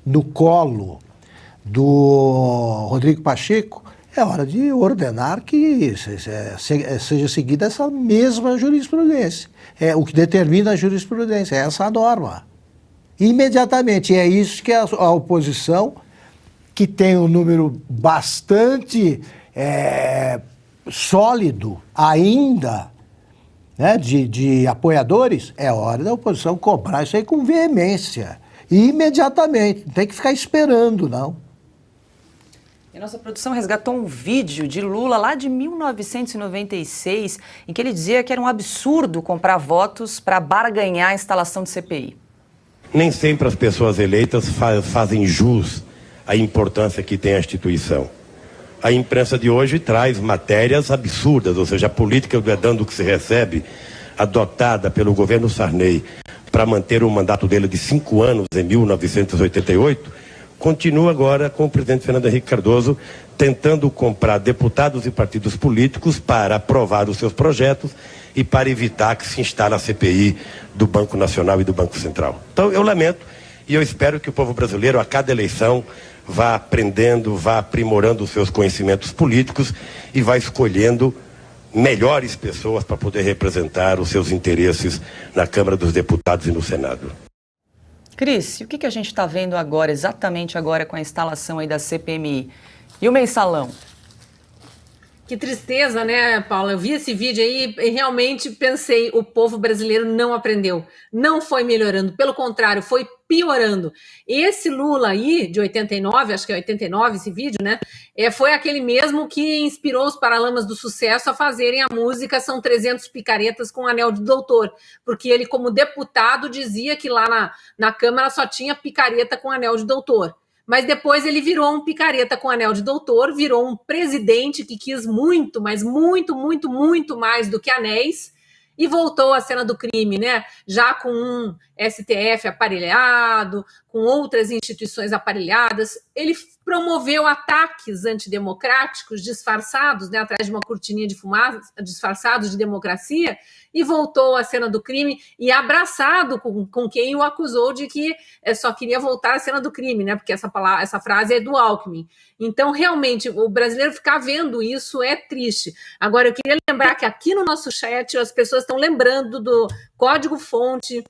no colo do Rodrigo Pacheco. É hora de ordenar que seja seguida essa mesma jurisprudência. É o que determina a jurisprudência, é essa a norma. Imediatamente, é isso que a oposição, que tem um número bastante sólido ainda, né, de apoiadores, é hora da oposição cobrar isso aí com veemência. E imediatamente, não tem que ficar esperando, não. E nossa produção resgatou um vídeo de Lula lá de 1996, em que ele dizia que era um absurdo comprar votos para barganhar a instalação de CPI. Nem sempre as pessoas eleitas fazem jus à importância que tem a instituição. A imprensa de hoje traz matérias absurdas, ou seja, a política do dando que se recebe, adotada pelo governo Sarney para manter o mandato dele de 5 anos em 1988, continua agora com o presidente Fernando Henrique Cardoso tentando comprar deputados e partidos políticos para aprovar os seus projetos e para evitar que se instale a CPI do Banco Nacional e do Banco Central. Então eu lamento e eu espero que o povo brasileiro a cada eleição vá aprendendo, vá aprimorando os seus conhecimentos políticos e vá escolhendo melhores pessoas para poder representar os seus interesses na Câmara dos Deputados e no Senado. Cris, o que a gente está vendo agora, exatamente agora, com a instalação aí da CPMI? E o mensalão? Que tristeza, né, Paula? Eu vi esse vídeo aí e realmente pensei, o povo brasileiro não aprendeu, não foi melhorando, pelo contrário, foi piorando. Esse Lula aí, de 89, acho que é 89 esse vídeo, né, foi aquele mesmo que inspirou os Paralamas do Sucesso a fazerem a música São 300 Picaretas com Anel de Doutor, porque ele, como deputado, dizia que lá na Câmara só tinha picareta com Anel de Doutor. Mas depois ele virou um picareta com anel de doutor, virou um presidente que quis muito, mas muito, muito, muito mais do que anéis, e voltou à cena do crime, né? Já com um STF aparelhado, com outras instituições aparelhadas. Ele promoveu ataques antidemocráticos disfarçados, né, atrás de uma cortininha de fumaça, disfarçados de democracia, e voltou à cena do crime e abraçado com quem o acusou de que só queria voltar à cena do crime, né? Porque essa frase é do Alckmin. Então, realmente, o brasileiro ficar vendo isso é triste. Agora, eu queria lembrar que aqui no nosso chat as pessoas estão lembrando do código-fonte,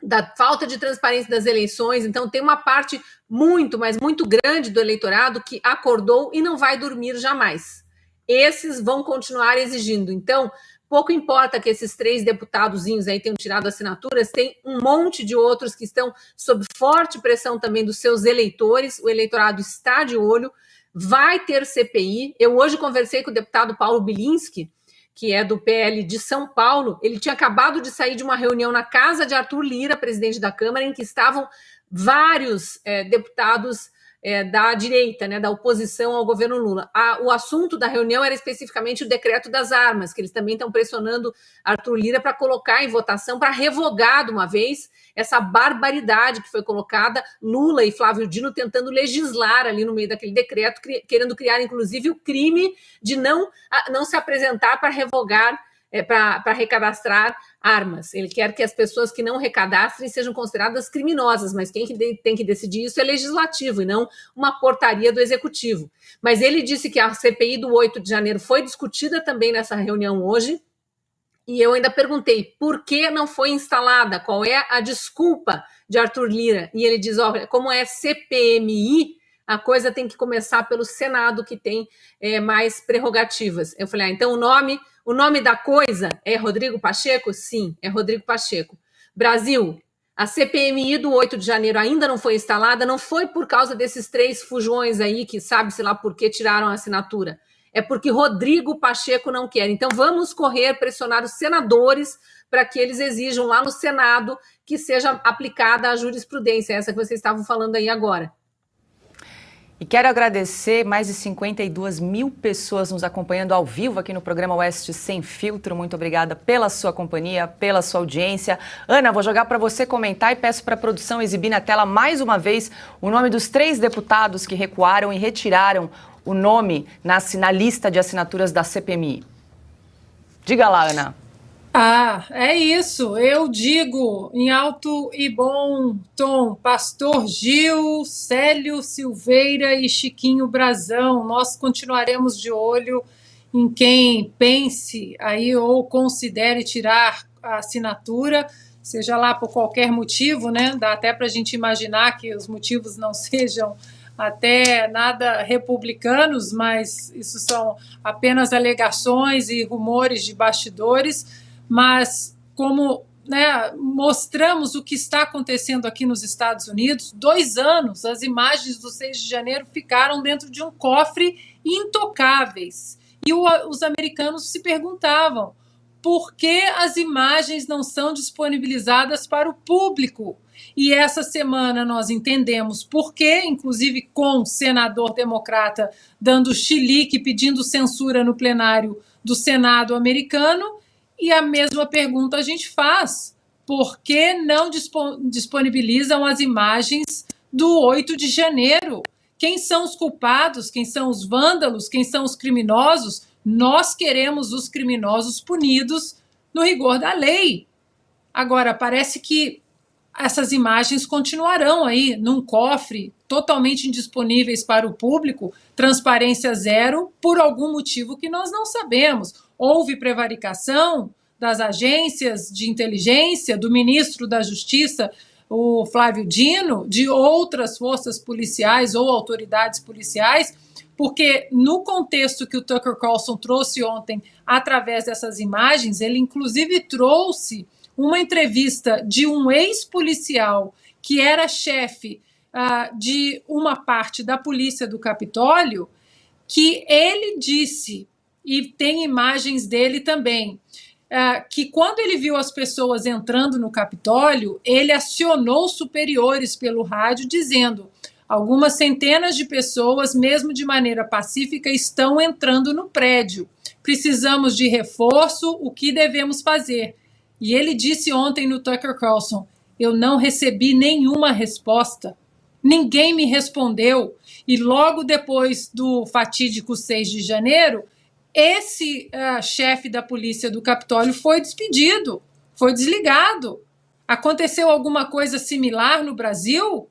da falta de transparência das eleições. Então, tem uma parte muito, mas muito grande do eleitorado que acordou e não vai dormir jamais. Esses vão continuar exigindo. Então, pouco importa que esses 3 deputadozinhos aí tenham tirado assinaturas, tem um monte de outros que estão sob forte pressão também dos seus eleitores, o eleitorado está de olho, vai ter CPI. Eu hoje conversei com o deputado Paulo Bilinski, que é do PL de São Paulo. Ele tinha acabado de sair de uma reunião na casa de Arthur Lira, presidente da Câmara, em que estavam vários deputados da direita, né, da oposição ao governo Lula. O assunto da reunião era especificamente o decreto das armas, que eles também estão pressionando Arthur Lira para colocar em votação, para revogar de uma vez essa barbaridade que foi colocada, Lula e Flávio Dino tentando legislar ali no meio daquele decreto, querendo criar inclusive o crime de não se apresentar para revogar, para recadastrar armas. Ele quer que as pessoas que não recadastrem sejam consideradas criminosas, mas quem tem que decidir isso é legislativo e não uma portaria do executivo. Mas ele disse que a CPI do 8 de janeiro foi discutida também nessa reunião hoje, e eu ainda perguntei por que não foi instalada, qual é a desculpa de Arthur Lira, e ele diz, olha, como é CPMI, a coisa tem que começar pelo Senado, que tem mais prerrogativas. Eu falei, então o nome da coisa é Rodrigo Pacheco? Sim, é Rodrigo Pacheco. Brasil, a CPMI do 8 de janeiro ainda não foi instalada, não foi por causa desses 3 fujões aí, que sabe-se lá por que tiraram a assinatura. É porque Rodrigo Pacheco não quer. Então vamos correr, pressionar os senadores para que eles exijam lá no Senado que seja aplicada a jurisprudência, essa que vocês estavam falando aí agora. E quero agradecer mais de 52 mil pessoas nos acompanhando ao vivo aqui no programa Oeste Sem Filtro. Muito obrigada pela sua companhia, pela sua audiência. Ana, vou jogar para você comentar e peço para a produção exibir na tela mais uma vez o nome dos 3 deputados que recuaram e retiraram o nome na lista de assinaturas da CPMI. Diga lá, Ana. É isso. Eu digo em alto e bom tom, Pastor Gil, Célio Silveira e Chiquinho Brazão. Nós continuaremos de olho em quem pense aí ou considere tirar a assinatura, seja lá por qualquer motivo, né? Dá até para a gente imaginar que os motivos não sejam até nada republicanos, mas isso são apenas alegações e rumores de bastidores. Mas como, né, mostramos o que está acontecendo aqui nos Estados Unidos, 2 anos, as imagens do 6 de janeiro ficaram dentro de um cofre intocáveis. E os americanos se perguntavam por que as imagens não são disponibilizadas para o público. E essa semana nós entendemos por quê, inclusive com o senador democrata dando chilique, pedindo censura no plenário do Senado americano. E a mesma pergunta a gente faz: por que não disponibilizam as imagens do 8 de janeiro? Quem são os culpados? Quem são os vândalos? Quem são os criminosos? Nós queremos os criminosos punidos no rigor da lei. Agora, parece que essas imagens continuarão aí num cofre, totalmente indisponíveis para o público, transparência zero, por algum motivo que nós não sabemos. Houve prevaricação das agências de inteligência, do ministro da Justiça, o Flávio Dino, de outras forças policiais ou autoridades policiais, porque no contexto que o Tucker Carlson trouxe ontem, através dessas imagens, ele inclusive trouxe uma entrevista de um ex-policial que era chefe de uma parte da polícia do Capitólio, que ele disse, e tem imagens dele também, que quando ele viu as pessoas entrando no Capitólio, ele acionou superiores pelo rádio dizendo: algumas centenas de pessoas, mesmo de maneira pacífica, estão entrando no prédio. Precisamos de reforço, o que devemos fazer? E ele disse ontem no Tucker Carlson: eu não recebi nenhuma resposta, ninguém me respondeu. E logo depois do fatídico 6 de janeiro, esse chefe da polícia do Capitólio foi despedido, foi desligado. Aconteceu alguma coisa similar no Brasil?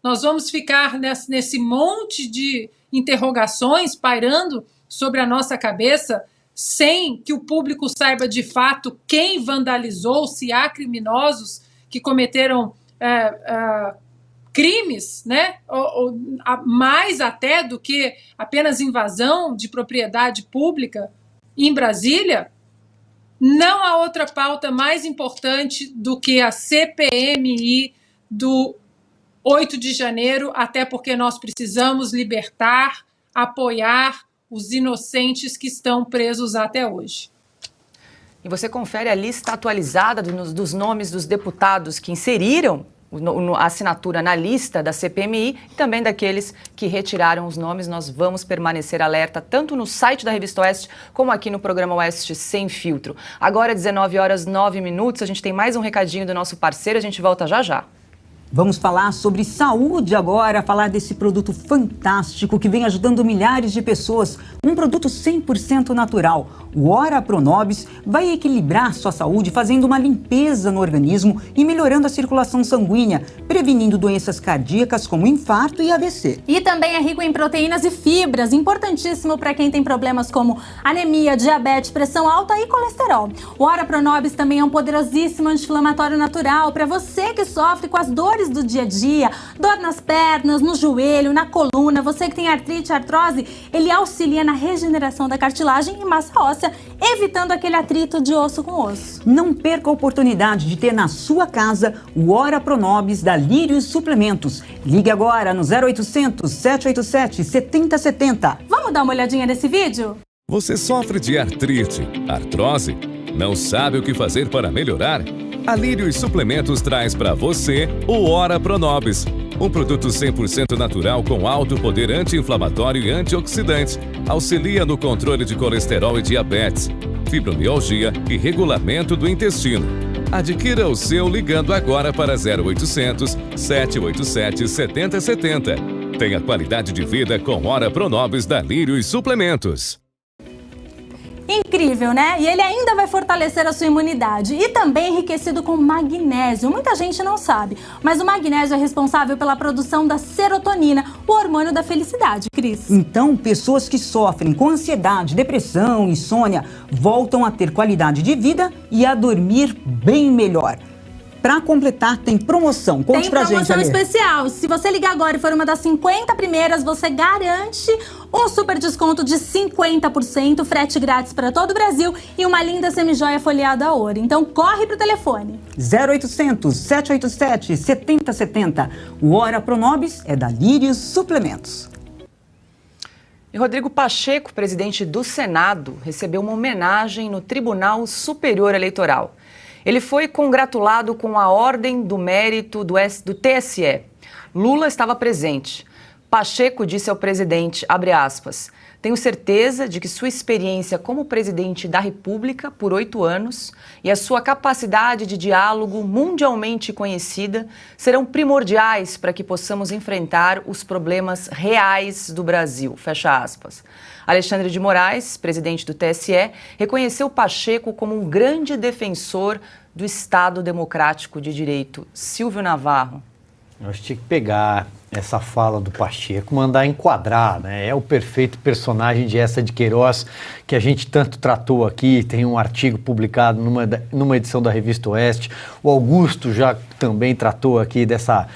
Nós vamos ficar nesse monte de interrogações pairando sobre a nossa cabeça, sem que o público saiba de fato quem vandalizou, se há criminosos que cometeram crimes, né? Ou mais até do que apenas invasão de propriedade pública em Brasília. Não há outra pauta mais importante do que a CPMI do 8 de janeiro, até porque nós precisamos libertar, apoiar os inocentes que estão presos até hoje. E você confere a lista atualizada dos nomes dos deputados que inseriram a assinatura na lista da CPMI e também daqueles que retiraram os nomes. Nós vamos permanecer alerta tanto no site da Revista Oeste como aqui no programa Oeste Sem Filtro. Agora, 19h09, a gente tem mais um recadinho do nosso parceiro, a gente volta já já. Vamos falar sobre saúde agora, falar desse produto fantástico que vem ajudando milhares de pessoas. Um produto 100% natural. O Ora Pronobis vai equilibrar sua saúde fazendo uma limpeza no organismo e melhorando a circulação sanguínea, prevenindo doenças cardíacas como infarto e AVC. E também é rico em proteínas e fibras, importantíssimo para quem tem problemas como anemia, diabetes, pressão alta e colesterol. O Ora Pronobis também é um poderosíssimo anti-inflamatório natural para você que sofre com as dores do dia a dia, dor nas pernas, no joelho, na coluna, você que tem artrite, artrose, ele auxilia na regeneração da cartilagem e massa óssea, evitando aquele atrito de osso com osso. Não perca a oportunidade de ter na sua casa o Ora Pronobis da Lírios Suplementos. Ligue agora no 0800 787 7070. Vamos dar uma olhadinha nesse vídeo? Você sofre de artrite, artrose? Não sabe o que fazer para melhorar? A Lírios Suplementos traz para você o Ora Pronobis, um produto 100% natural com alto poder anti-inflamatório e antioxidante. Auxilia no controle de colesterol e diabetes, fibromialgia e regulamento do intestino. Adquira o seu ligando agora para 0800 787 7070. Tenha qualidade de vida com Ora Pronobis da Lírios Suplementos. Incrível, né? E ele ainda vai fortalecer a sua imunidade e também enriquecido com magnésio. Muita gente não sabe, mas o magnésio é responsável pela produção da serotonina, o hormônio da felicidade, Cris. Então, pessoas que sofrem com ansiedade, depressão, insônia, voltam a ter qualidade de vida e a dormir bem melhor. Para completar, tem promoção. Conte pra gente, Tem promoção especial. Se você ligar agora e for uma das 50 primeiras, você garante um super desconto de 50%, frete grátis para todo o Brasil e uma linda semijoia folheada a ouro. Então, corre pro telefone. 0800 787 7070. O Ora Pronobis é da Lírios Suplementos. E Rodrigo Pacheco, presidente do Senado, recebeu uma homenagem no Tribunal Superior Eleitoral. Ele foi congratulado com a Ordem do Mérito do TSE. Lula estava presente. Pacheco disse ao presidente, abre aspas, tenho certeza de que sua experiência como presidente da República por 8 anos e a sua capacidade de diálogo mundialmente conhecida serão primordiais para que possamos enfrentar os problemas reais do Brasil. Fecha aspas. Alexandre de Moraes, presidente do TSE, reconheceu Pacheco como um grande defensor do Estado Democrático de Direito. Silvio Navarro. Nós tínhamos que pegar essa fala do Pacheco, mandar enquadrar, né? É o perfeito personagem de Eça de Queiroz, que a gente tanto tratou aqui, tem um artigo publicado numa edição da Revista Oeste. O Augusto já também tratou aqui dessa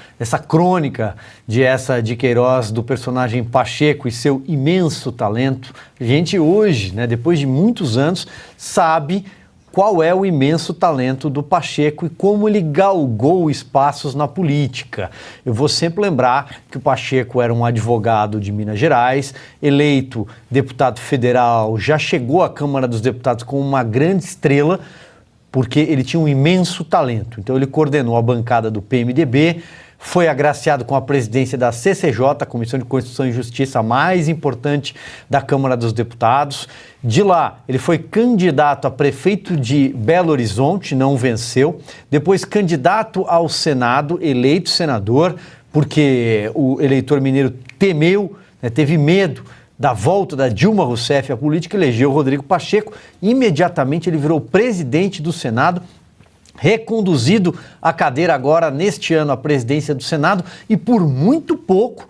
crônica de Eça de Queiroz, do personagem Pacheco e seu imenso talento. A gente hoje, né, depois de muitos anos, sabe qual é o imenso talento do Pacheco e como ele galgou espaços na política. Eu vou sempre lembrar que o Pacheco era um advogado de Minas Gerais, eleito deputado federal, já chegou à Câmara dos Deputados com uma grande estrela, porque ele tinha um imenso talento. Então ele coordenou a bancada do PMDB, foi agraciado com a presidência da CCJ, a Comissão de Constituição e Justiça mais importante da Câmara dos Deputados. De lá, ele foi candidato a prefeito de Belo Horizonte, não venceu. Depois, candidato ao Senado, eleito senador, porque o eleitor mineiro temeu, né, teve medo da volta da Dilma Rousseff à política, elegeu Rodrigo Pacheco. Imediatamente, ele virou presidente do Senado, reconduzido à cadeira agora, neste ano, à presidência do Senado, e por muito pouco,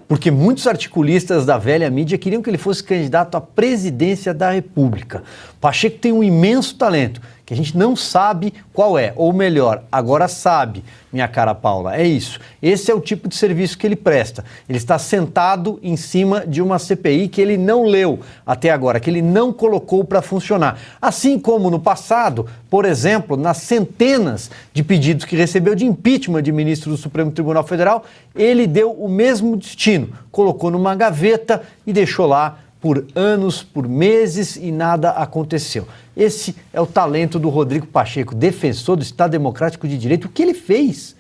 porque muitos articulistas da velha mídia queriam que ele fosse candidato à presidência da República. Pacheco tem um imenso talento, que a gente não sabe qual é, ou melhor, agora sabe, minha cara Paula, é isso. Esse é o tipo de serviço que ele presta. Ele está sentado em cima de uma CPI que ele não leu até agora, que ele não colocou para funcionar. Assim como no passado, por exemplo, nas centenas de pedidos que recebeu de impeachment de ministro do Supremo Tribunal Federal, ele deu o mesmo destino, colocou numa gaveta e deixou lá por anos, por meses e nada aconteceu. Esse é o talento do Rodrigo Pacheco, defensor do Estado Democrático de Direito. O que ele fez?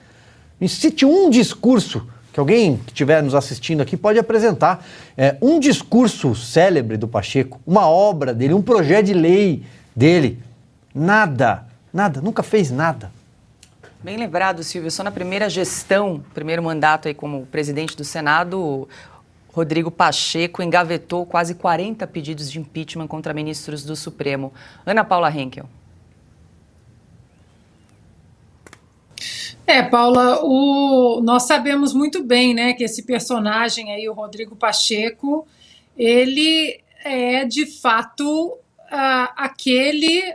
Me cite um discurso que alguém que estiver nos assistindo aqui pode apresentar. Um discurso célebre do Pacheco, uma obra dele, um projeto de lei dele. Nada, nunca fez nada. Bem lembrado, Silvio, só na primeira gestão, primeiro mandato aí como presidente do Senado, Rodrigo Pacheco engavetou quase 40 pedidos de impeachment contra ministros do Supremo. Ana Paula Henkel. Paula, nós sabemos muito bem, né, que esse personagem aí, o Rodrigo Pacheco, ele é de fato aquele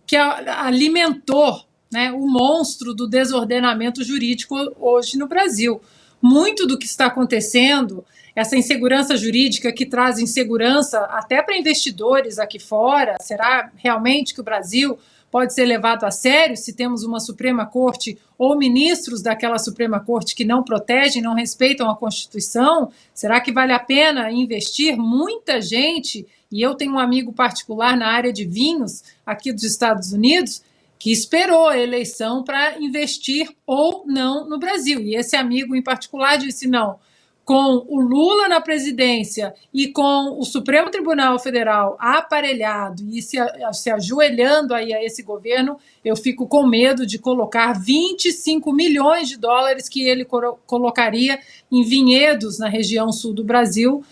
que alimentou, né, o monstro do desordenamento jurídico hoje no Brasil. Muito do que está acontecendo, essa insegurança jurídica que traz insegurança até para investidores aqui fora, será realmente que o Brasil pode ser levado a sério se temos uma Suprema Corte ou ministros daquela Suprema Corte que não protegem, não respeitam a Constituição? Será que vale a pena investir? Muita gente, e eu tenho um amigo particular na área de vinhos aqui dos Estados Unidos, que esperou a eleição para investir ou não no Brasil. E esse amigo em particular disse não. Com o Lula na presidência e com o Supremo Tribunal Federal aparelhado e se ajoelhando aí a esse governo, eu fico com medo de colocar 25 milhões de dólares que ele colocaria em vinhedos na região sul do Brasil.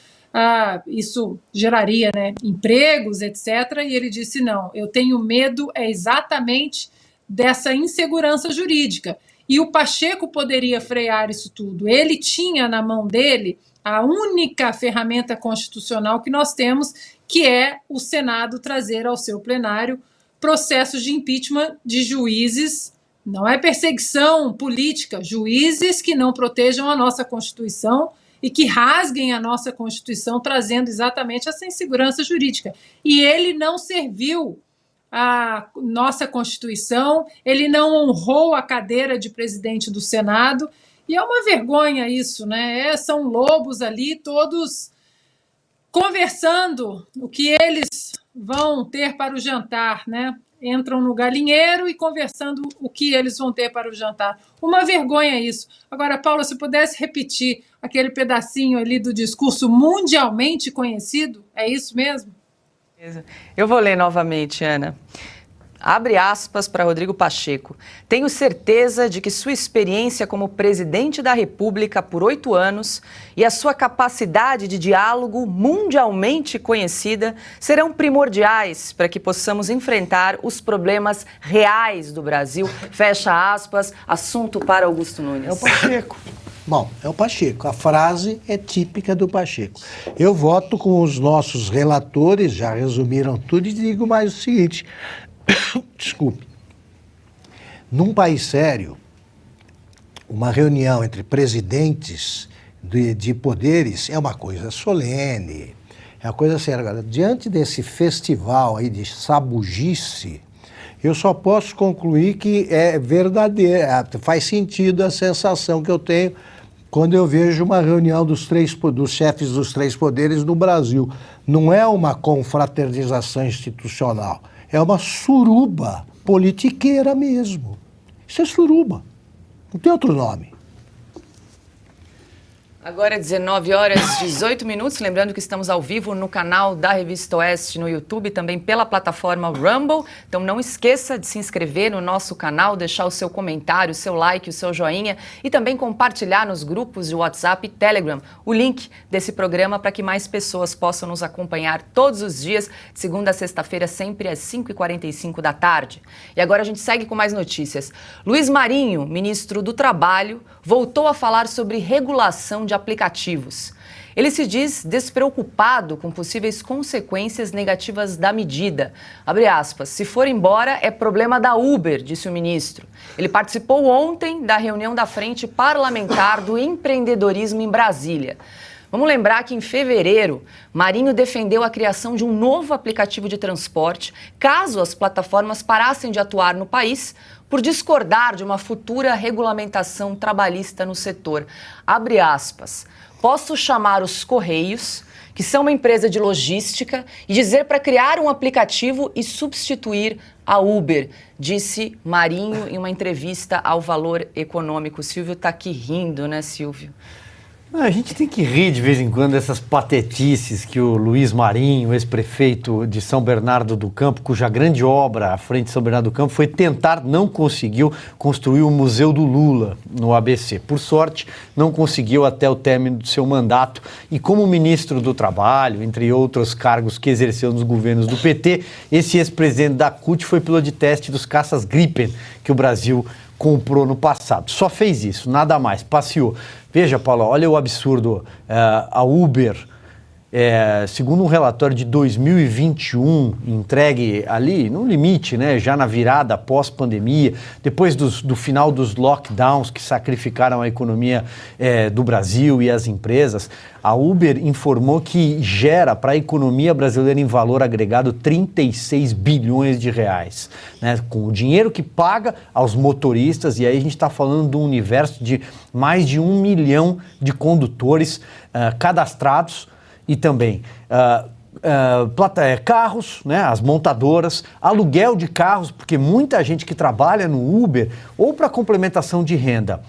Isso geraria, né, empregos, etc. E ele disse, não, eu tenho medo exatamente dessa insegurança jurídica. E o Pacheco poderia frear isso tudo. Ele tinha na mão dele a única ferramenta constitucional que nós temos, que é o Senado trazer ao seu plenário processos de impeachment de juízes, não é perseguição política, juízes que não protejam a nossa Constituição e que rasguem a nossa Constituição, trazendo exatamente essa insegurança jurídica. E ele não serviu a nossa Constituição, ele não honrou a cadeira de presidente do Senado, e é uma vergonha isso, né? São lobos ali, todos conversando o que eles vão ter para o jantar, né? Entram no galinheiro e conversando o que eles vão ter para o jantar. Uma vergonha isso. Agora, Paula, se pudesse repetir aquele pedacinho ali do discurso mundialmente conhecido, é isso mesmo? Eu vou ler novamente, Ana. Abre aspas para Rodrigo Pacheco. Tenho certeza de que sua experiência como presidente da República por 8 anos e a sua capacidade de diálogo mundialmente conhecida serão primordiais para que possamos enfrentar os problemas reais do Brasil. Fecha aspas, assunto para Augusto Nunes. É o Pacheco. Bom, é o Pacheco. A frase é típica do Pacheco. Eu voto com os nossos relatores, já resumiram tudo, e digo mais o seguinte. Desculpe. Num país sério, uma reunião entre presidentes de poderes é uma coisa solene, é uma coisa séria. Agora, diante desse festival aí de sabugice, eu só posso concluir que é verdadeiro, faz sentido a sensação que eu tenho quando eu vejo uma reunião dos chefes dos 3 poderes no Brasil. Não é uma confraternização institucional, é uma suruba politiqueira mesmo. Isso é suruba, não tem outro nome. Agora 19 horas e 18 minutos, lembrando que estamos ao vivo no canal da Revista Oeste no YouTube, também pela plataforma Rumble, então não esqueça de se inscrever no nosso canal, deixar o seu comentário, o seu like, o seu joinha e também compartilhar nos grupos de WhatsApp e Telegram o link desse programa para que mais pessoas possam nos acompanhar todos os dias, de segunda a sexta-feira, sempre às 5h45 da tarde. E agora a gente segue com mais notícias. Luiz Marinho, ministro do Trabalho, voltou a falar sobre regulação de aplicativos. Ele se diz despreocupado com possíveis consequências negativas da medida. Abre aspas, se for embora é problema da Uber, disse o ministro. Ele participou ontem da reunião da Frente Parlamentar do Empreendedorismo em Brasília. Vamos lembrar que em fevereiro, Marinho defendeu a criação de um novo aplicativo de transporte, caso as plataformas parassem de atuar no país, por discordar de uma futura regulamentação trabalhista no setor. Abre aspas. Posso chamar os Correios, que são uma empresa de logística, e dizer para criar um aplicativo e substituir a Uber, disse Marinho em uma entrevista ao Valor Econômico. O Silvio está aqui rindo, né, Silvio? A gente tem que rir de vez em quando dessas patetices que o Luiz Marinho, ex-prefeito de São Bernardo do Campo, cuja grande obra à frente de São Bernardo do Campo foi tentar, não conseguiu, construir o Museu do Lula no ABC. Por sorte, não conseguiu até o término do seu mandato. E como ministro do Trabalho, entre outros cargos que exerceu nos governos do PT, esse ex-presidente da CUT foi piloto de teste dos caças Gripen que o Brasil comprou no passado. Só fez isso, nada mais, passeou. Veja, Paulo, olha o absurdo. A Uber, segundo um relatório de 2021, entregue ali no limite, né, já na virada pós-pandemia, depois do final dos lockdowns que sacrificaram a economia do Brasil e as empresas, a Uber informou que gera para a economia brasileira em valor agregado 36 bilhões de reais, né, com o dinheiro que paga aos motoristas, e aí a gente está falando de um universo de mais de 1 milhão de condutores cadastrados, e também carros, né, as montadoras, aluguel de carros, porque muita gente que trabalha no Uber, ou para complementação de renda,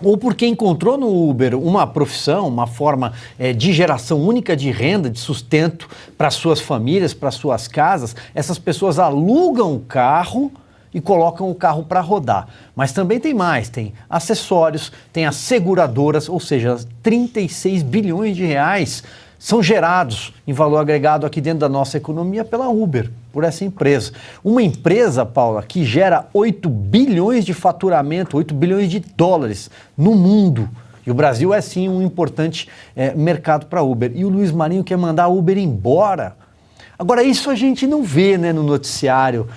ou porque encontrou no Uber uma profissão, uma forma de geração única de renda, de sustento para suas famílias, para suas casas, essas pessoas alugam o carro e colocam o carro para rodar. Mas também tem mais, tem acessórios, tem as seguradoras, ou seja, 36 bilhões de reais são gerados em valor agregado aqui dentro da nossa economia pela Uber, por essa empresa. Uma empresa, Paula, que gera 8 bilhões de faturamento, 8 bilhões de dólares no mundo. E o Brasil é, sim, um importante mercado para a Uber. E o Luiz Marinho quer mandar a Uber embora. Agora, isso a gente não vê, né, no noticiário.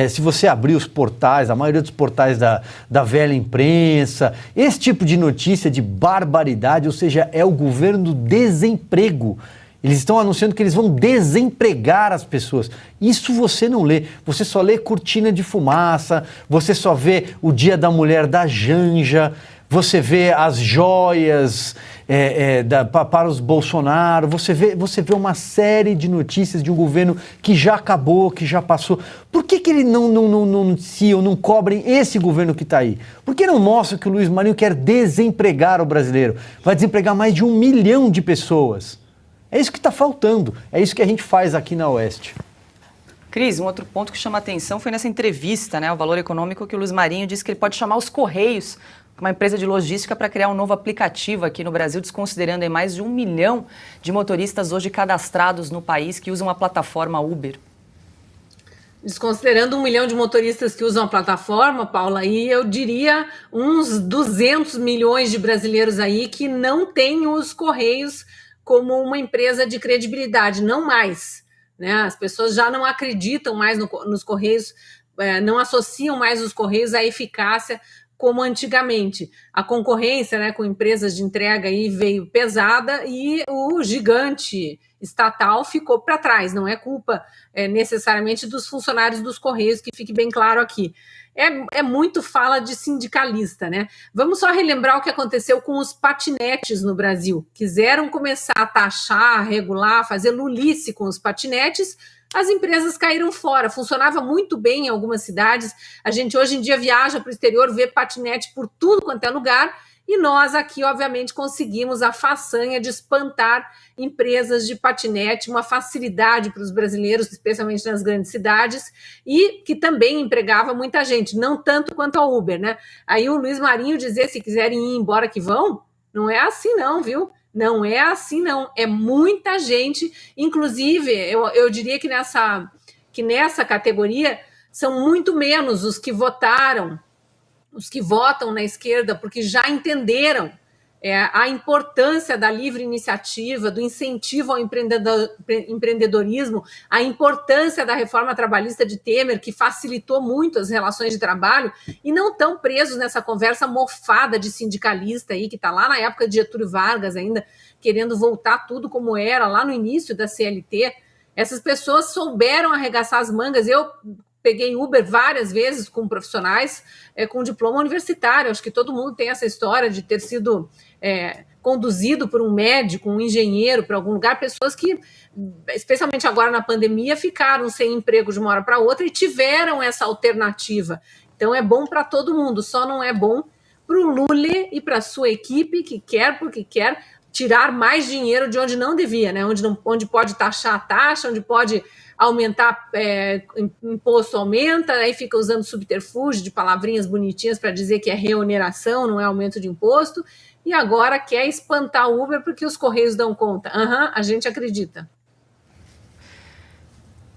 Se você abrir os portais, a maioria dos portais da velha imprensa, esse tipo de notícia de barbaridade, ou seja, é o governo do desemprego. Eles estão anunciando que eles vão desempregar as pessoas. Isso você não lê. Você só lê cortina de fumaça, você só vê o Dia da Mulher da Janja, você vê as joias para os Bolsonaro, você vê uma série de notícias de um governo que já acabou, que já passou. Por que ele não noticiam, não cobrem esse governo que está aí? Por que não mostram que o Luiz Marinho quer desempregar o brasileiro? Vai desempregar mais de 1 milhão de pessoas. É isso que está faltando, é isso que a gente faz aqui na Oeste. Cris, um outro ponto que chama atenção foi nessa entrevista, né, ao Valor Econômico, que o Luiz Marinho disse que ele pode chamar os Correios, uma empresa de logística, para criar um novo aplicativo aqui no Brasil, desconsiderando aí mais de 1 milhão de motoristas hoje cadastrados no país que usam a plataforma Uber. Desconsiderando 1 milhão de motoristas que usam a plataforma, Paula, aí eu diria uns 200 milhões de brasileiros aí que não têm os Correios como uma empresa de credibilidade, não mais, né? As pessoas já não acreditam mais nos Correios, não associam mais os Correios à eficácia como antigamente. A concorrência, né, com empresas de entrega aí veio pesada e o gigante estatal ficou para trás. Não é culpa necessariamente dos funcionários dos Correios, que fique bem claro aqui. É muito fala de sindicalista, né? Vamos só relembrar o que aconteceu com os patinetes no Brasil. Quiseram começar a taxar, regular, fazer lulice com os patinetes, as empresas caíram fora. Funcionava muito bem em algumas cidades. A gente hoje em dia viaja para o exterior, vê patinete por tudo quanto é lugar, e nós aqui, obviamente, conseguimos a façanha de espantar empresas de patinete, uma facilidade para os brasileiros, especialmente nas grandes cidades, e que também empregava muita gente, não tanto quanto a Uber, né? Aí o Luiz Marinho dizer, se quiserem ir embora que vão, não é assim não, viu? Não é assim não, é muita gente, inclusive eu diria que nessa categoria são muito menos os que votaram, os que votam na esquerda, porque já entenderam a importância da livre iniciativa, do incentivo ao empreendedorismo, a importância da reforma trabalhista de Temer, que facilitou muito as relações de trabalho, e não estão presos nessa conversa mofada de sindicalista aí, que está lá na época de Getúlio Vargas ainda, querendo voltar tudo como era lá no início da CLT. Essas pessoas souberam arregaçar as mangas. Eu peguei Uber várias vezes com profissionais com diploma universitário. Acho que todo mundo tem essa história de ter sido conduzido por um médico, um engenheiro para algum lugar, pessoas que, especialmente agora na pandemia, ficaram sem emprego de uma hora para outra e tiveram essa alternativa. Então é bom para todo mundo, só não é bom para o Lula e para a sua equipe que quer, porque quer tirar mais dinheiro de onde não devia, né? Onde pode taxar a taxa, onde pode aumentar imposto, aumenta, aí fica usando subterfúgio de palavrinhas bonitinhas para dizer que é reoneração, não é aumento de imposto, e agora quer espantar o Uber porque os Correios dão conta. A gente acredita.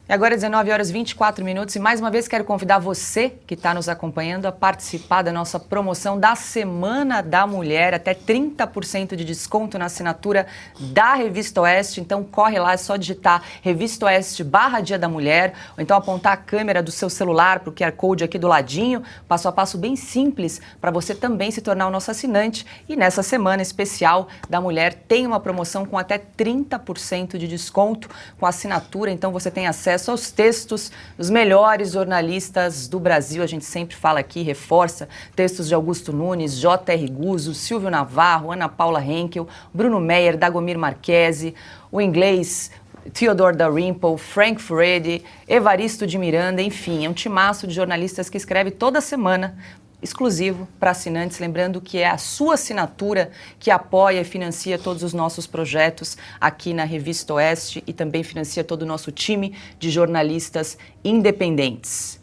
E agora 19h24 e mais uma vez quero convidar você que está nos acompanhando a participar da nossa promoção da Semana da Mulher, até 30% de desconto na assinatura da Revista Oeste. Então corre lá, é só digitar Revista Oeste /Dia da Mulher, ou então apontar a câmera do seu celular para o QR Code aqui do ladinho, passo a passo bem simples para você também se tornar o nosso assinante. E nessa semana especial da mulher tem uma promoção com até 30% de desconto com assinatura, então você tem acesso aos textos dos melhores jornalistas do Brasil. A gente sempre fala aqui, reforça, textos de Augusto Nunes, J.R. Guzzo, Silvio Navarro, Ana Paula Henkel, Bruno Meyer, Dagomir Marchese, o inglês Theodore Dalrymple, Frank Furedi, Evaristo de Miranda, enfim, é um timaço de jornalistas que escreve toda semana, exclusivo para assinantes, lembrando que é a sua assinatura que apoia e financia todos os nossos projetos aqui na Revista Oeste e também financia todo o nosso time de jornalistas independentes.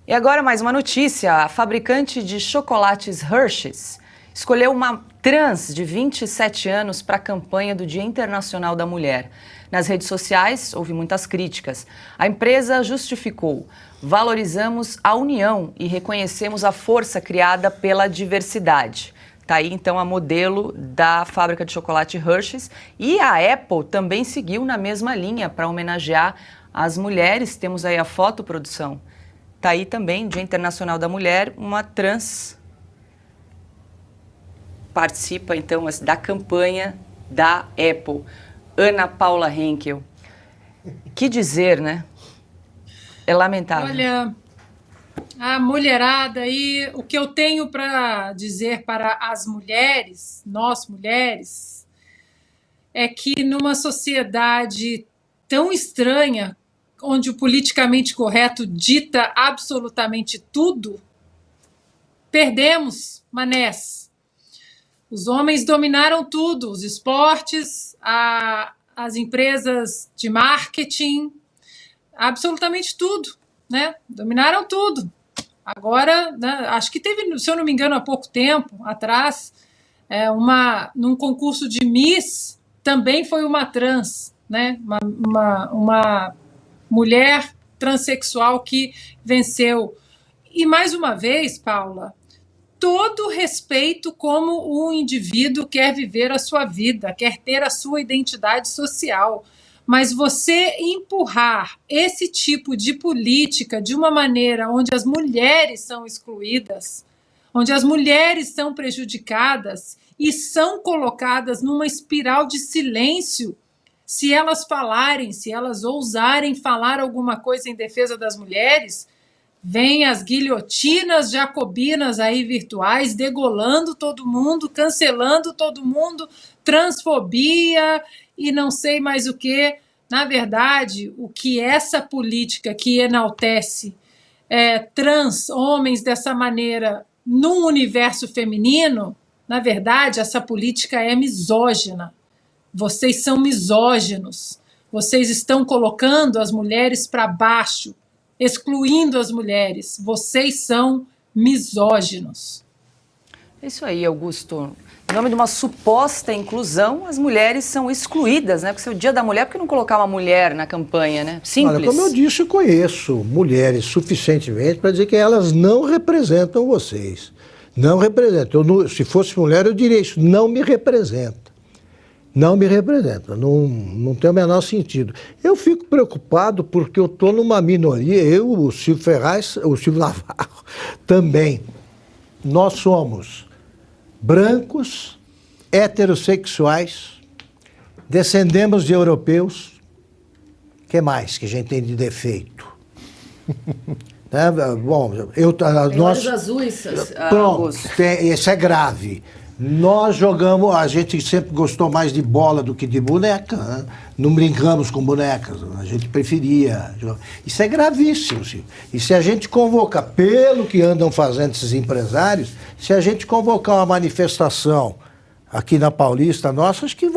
E agora mais uma notícia, a fabricante de chocolates Hershey's escolheu uma trans de 27 anos para a campanha do Dia Internacional da Mulher. Nas redes sociais, houve muitas críticas. A empresa justificou: valorizamos a união e reconhecemos a força criada pela diversidade. Está aí, então, a modelo da fábrica de chocolate Hershey's. E a Apple também seguiu na mesma linha para homenagear as mulheres. Temos aí a foto, produção. Está aí também, Dia Internacional da Mulher, uma trans participa, então, da campanha da Apple. Ana Paula Henkel. Que dizer, né? É lamentável. Olha, a mulherada aí, o que eu tenho para dizer para as mulheres, nós mulheres, é que numa sociedade tão estranha, onde o politicamente correto dita absolutamente tudo, perdemos, manés. Os homens dominaram tudo, os esportes, as empresas de marketing, absolutamente tudo, né? Dominaram tudo. Agora, né, acho que teve, se eu não me engano, há pouco tempo atrás, num concurso de Miss, também foi uma trans, né? Uma mulher transexual que venceu. E mais uma vez, Paula, todo respeito como um indivíduo quer viver a sua vida, quer ter a sua identidade social. Mas você empurrar esse tipo de política de uma maneira onde as mulheres são excluídas, onde as mulheres são prejudicadas e são colocadas numa espiral de silêncio, se elas falarem, se elas ousarem falar alguma coisa em defesa das mulheres, vem as guilhotinas jacobinas aí virtuais, degolando todo mundo, cancelando todo mundo, transfobia e não sei mais o que. Na verdade, o que essa política que enaltece trans, homens dessa maneira, num universo feminino, na verdade, essa política é misógina. Vocês são misóginos. Vocês estão colocando as mulheres para baixo, excluindo as mulheres. Vocês são misóginos. É isso aí, Augusto. Em nome de uma suposta inclusão, as mulheres são excluídas, né? Porque é o Dia da Mulher, por que não colocar uma mulher na campanha, né? Simples. Olha, como eu disse, eu conheço mulheres suficientemente para dizer que elas não representam vocês. Não representam. Se fosse mulher, eu diria isso. Não me representa. Não me representa. Não tem o menor sentido. Eu fico preocupado porque eu estou numa minoria, eu, o Silvio Ferraz, o Silvio Navarro também. Nós somos brancos, heterossexuais, descendemos de europeus. O que mais que a gente tem de defeito? Bom, olhos azuis. Pronto, isso é grave. Nós jogamos, a gente sempre gostou mais de bola do que de boneca, né? Não brincamos com bonecas, a gente preferia. Isso é gravíssimo, Silvio. E se a gente convocar, pelo que andam fazendo esses empresários, se a gente convocar uma manifestação aqui na Paulista, nossa, acho que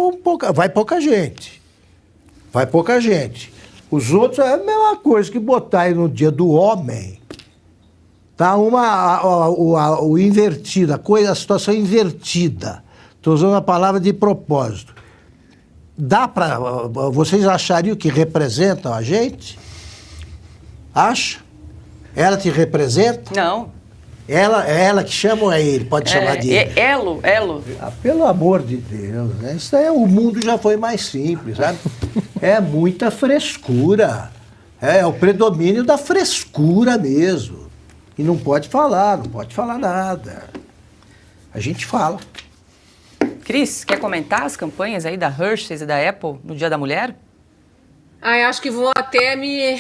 vai pouca gente. Vai pouca gente. Os outros é a mesma coisa que botar aí no Dia do Homem. Tá o invertido, a situação invertida. Estou usando a palavra de propósito. Dá para... Vocês achariam que representam a gente? Acha? Ela te representa? Não. Ela que chama ou é ele? Pode chamar de ele? Elo. Pelo amor de Deus, né? Isso aí, o mundo já foi mais simples, sabe? É muita frescura. É o predomínio da frescura mesmo. E não pode falar nada. A gente fala. Cris, quer comentar as campanhas aí da Hershey's e da Apple no Dia da Mulher? Eu acho que vou até me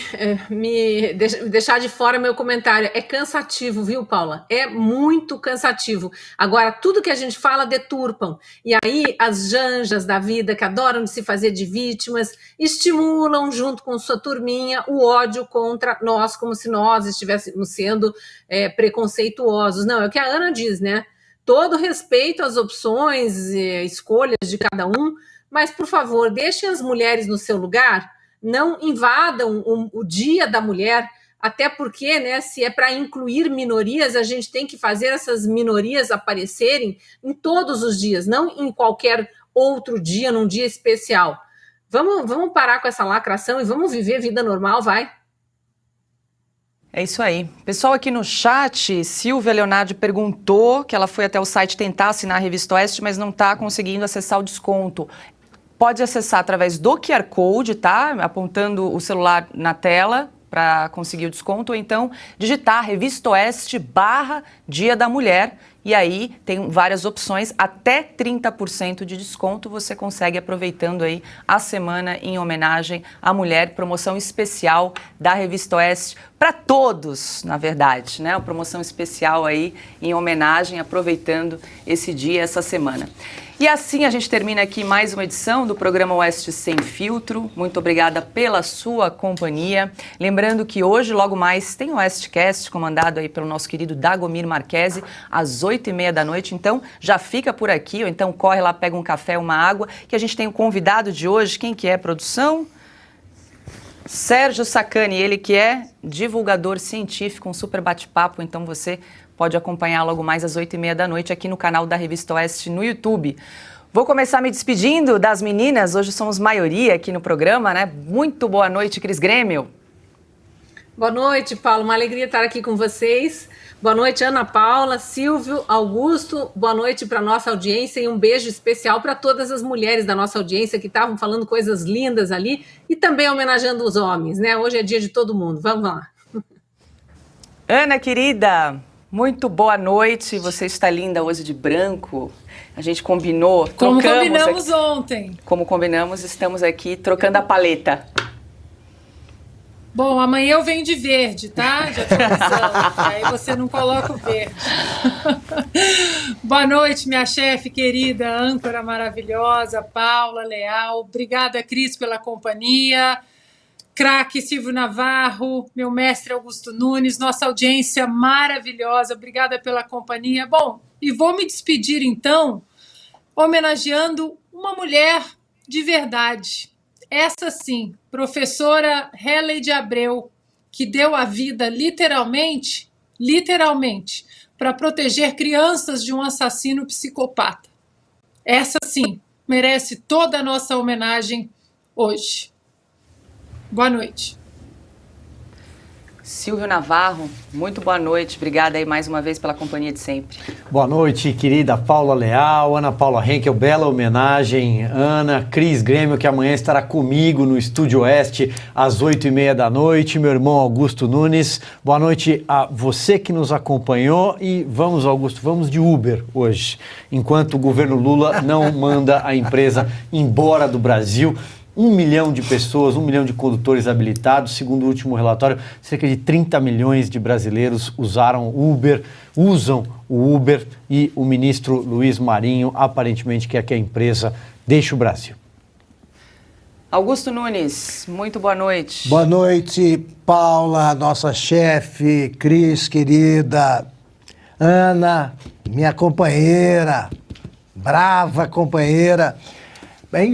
deixar de fora meu comentário. É cansativo, viu, Paula? É muito cansativo. Agora, tudo que a gente fala deturpam. E aí, as janjas da vida, que adoram se fazer de vítimas, estimulam, junto com sua turminha, o ódio contra nós, como se nós estivéssemos sendo preconceituosos. Não, é o que a Ana diz, né? Todo respeito às opções, escolhas de cada um, mas, por favor, deixem as mulheres no seu lugar. Não invadam o Dia da Mulher, até porque, né, se é para incluir minorias, a gente tem que fazer essas minorias aparecerem em todos os dias, não em qualquer outro dia, num dia especial. Vamos parar com essa lacração e vamos viver vida normal, vai? É isso aí. Pessoal aqui no chat, Silvia Leonardo perguntou que ela foi até o site tentar assinar a Revista Oeste, mas não está conseguindo acessar o desconto. Pode acessar através do QR Code, tá? Apontando o celular na tela para conseguir o desconto, ou então digitar Revista Oeste /Dia da Mulher, e aí tem várias opções, até 30% de desconto você consegue aproveitando aí a semana em homenagem à mulher, promoção especial da Revista Oeste para todos, na verdade, né? Uma promoção especial aí em homenagem, aproveitando esse dia, essa semana. E assim a gente termina aqui mais uma edição do programa Oeste Sem Filtro. Muito obrigada pela sua companhia. Lembrando que hoje, logo mais, tem o Oestecast, comandado aí pelo nosso querido Dagomir Marquesi, às 8h30 da noite. Então, já fica por aqui, ou então corre lá, pega um café, uma água, que a gente tem um convidado de hoje. Quem que é, produção? Sérgio Sacani, ele que é divulgador científico, um super bate-papo, então você pode acompanhar logo mais às 8h30 da noite aqui no canal da Revista Oeste no YouTube. Vou começar me despedindo das meninas, hoje somos maioria aqui no programa, né? Muito boa noite, Cris Grêmio. Boa noite, Paulo, uma alegria estar aqui com vocês. Boa noite, Ana Paula, Silvio, Augusto, boa noite para a nossa audiência e um beijo especial para todas as mulheres da nossa audiência que estavam falando coisas lindas ali e também homenageando os homens, né? Hoje é dia de todo mundo, vamos lá. Ana, querida, muito boa noite, você está linda hoje de branco, a gente combinou, como combinamos ontem. Como combinamos, estamos aqui trocando a paleta. Bom, amanhã eu venho de verde, tá? Já tô avisando, aí você não coloca o verde. Boa noite, minha chefe querida, âncora maravilhosa, Paula Leal. Obrigada, Cris, pela companhia. Craque Silvio Navarro, meu mestre Augusto Nunes, nossa audiência maravilhosa, obrigada pela companhia. Bom, e vou me despedir então, homenageando uma mulher de verdade. Essa sim, professora Helen de Abreu, que deu a vida literalmente, para proteger crianças de um assassino psicopata. Essa sim, merece toda a nossa homenagem hoje. Boa noite. Silvio Navarro, muito boa noite. Obrigada aí mais uma vez pela companhia de sempre. Boa noite, querida Paula Leal, Ana Paula Henkel, bela homenagem. Ana, Cris Grêmio, que amanhã estará comigo no Estúdio Oeste às 8h30 da noite. Meu irmão Augusto Nunes. Boa noite a você que nos acompanhou. E vamos, Augusto, vamos de Uber hoje, enquanto o governo Lula não manda a empresa embora do Brasil. 1 milhão de pessoas, 1 milhão de condutores habilitados. Segundo o último relatório, cerca de 30 milhões de brasileiros usam o Uber, e o ministro Luiz Marinho aparentemente quer que a empresa deixe o Brasil. Augusto Nunes, muito boa noite. Boa noite, Paula, nossa chefe, Cris, querida, Ana, minha companheira, brava companheira. Bem,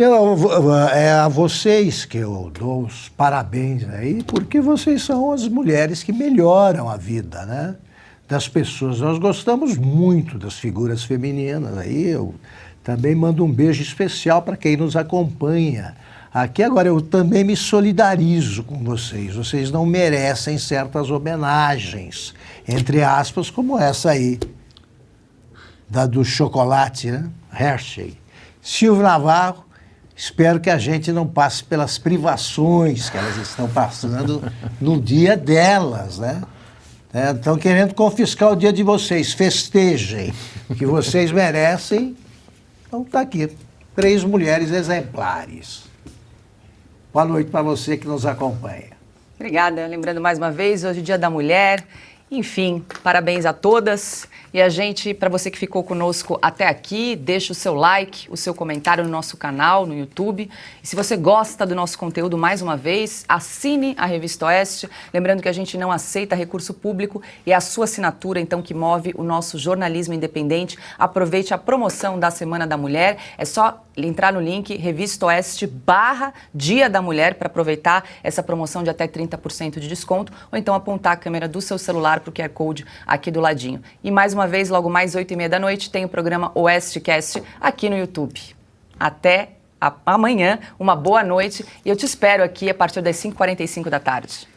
é a vocês que eu dou os parabéns aí, porque vocês são as mulheres que melhoram a vida, né, das pessoas. Nós gostamos muito das figuras femininas aí. Eu também mando um beijo especial para quem nos acompanha aqui. Agora, eu também me solidarizo com vocês. Vocês não merecem certas homenagens, entre aspas, como essa aí, do chocolate, né? Hershey. Silvio Navarro, espero que a gente não passe pelas privações que elas estão passando no dia delas, né? Estão querendo confiscar o dia de vocês. Festejem, que vocês merecem. Então tá aqui, 3 mulheres exemplares. Boa noite para você que nos acompanha. Obrigada. Lembrando mais uma vez, hoje é o Dia da Mulher. Enfim, parabéns a todas. E a gente, para você que ficou conosco até aqui, deixa o seu like, o seu comentário no nosso canal, no YouTube. E se você gosta do nosso conteúdo, mais uma vez, assine a Revista Oeste. Lembrando que a gente não aceita recurso público e é a sua assinatura, então, que move o nosso jornalismo independente. Aproveite a promoção da Semana da Mulher. É só entrar no link Revista Oeste/Dia da Mulher para aproveitar essa promoção de até 30% de desconto, ou então apontar a câmera do seu celular para o QR Code aqui do ladinho. E mais uma vez, logo mais 8h30 da noite, tem o programa Oestecast aqui no YouTube. Até amanhã, uma boa noite, e eu te espero aqui a partir das 5h45 da tarde.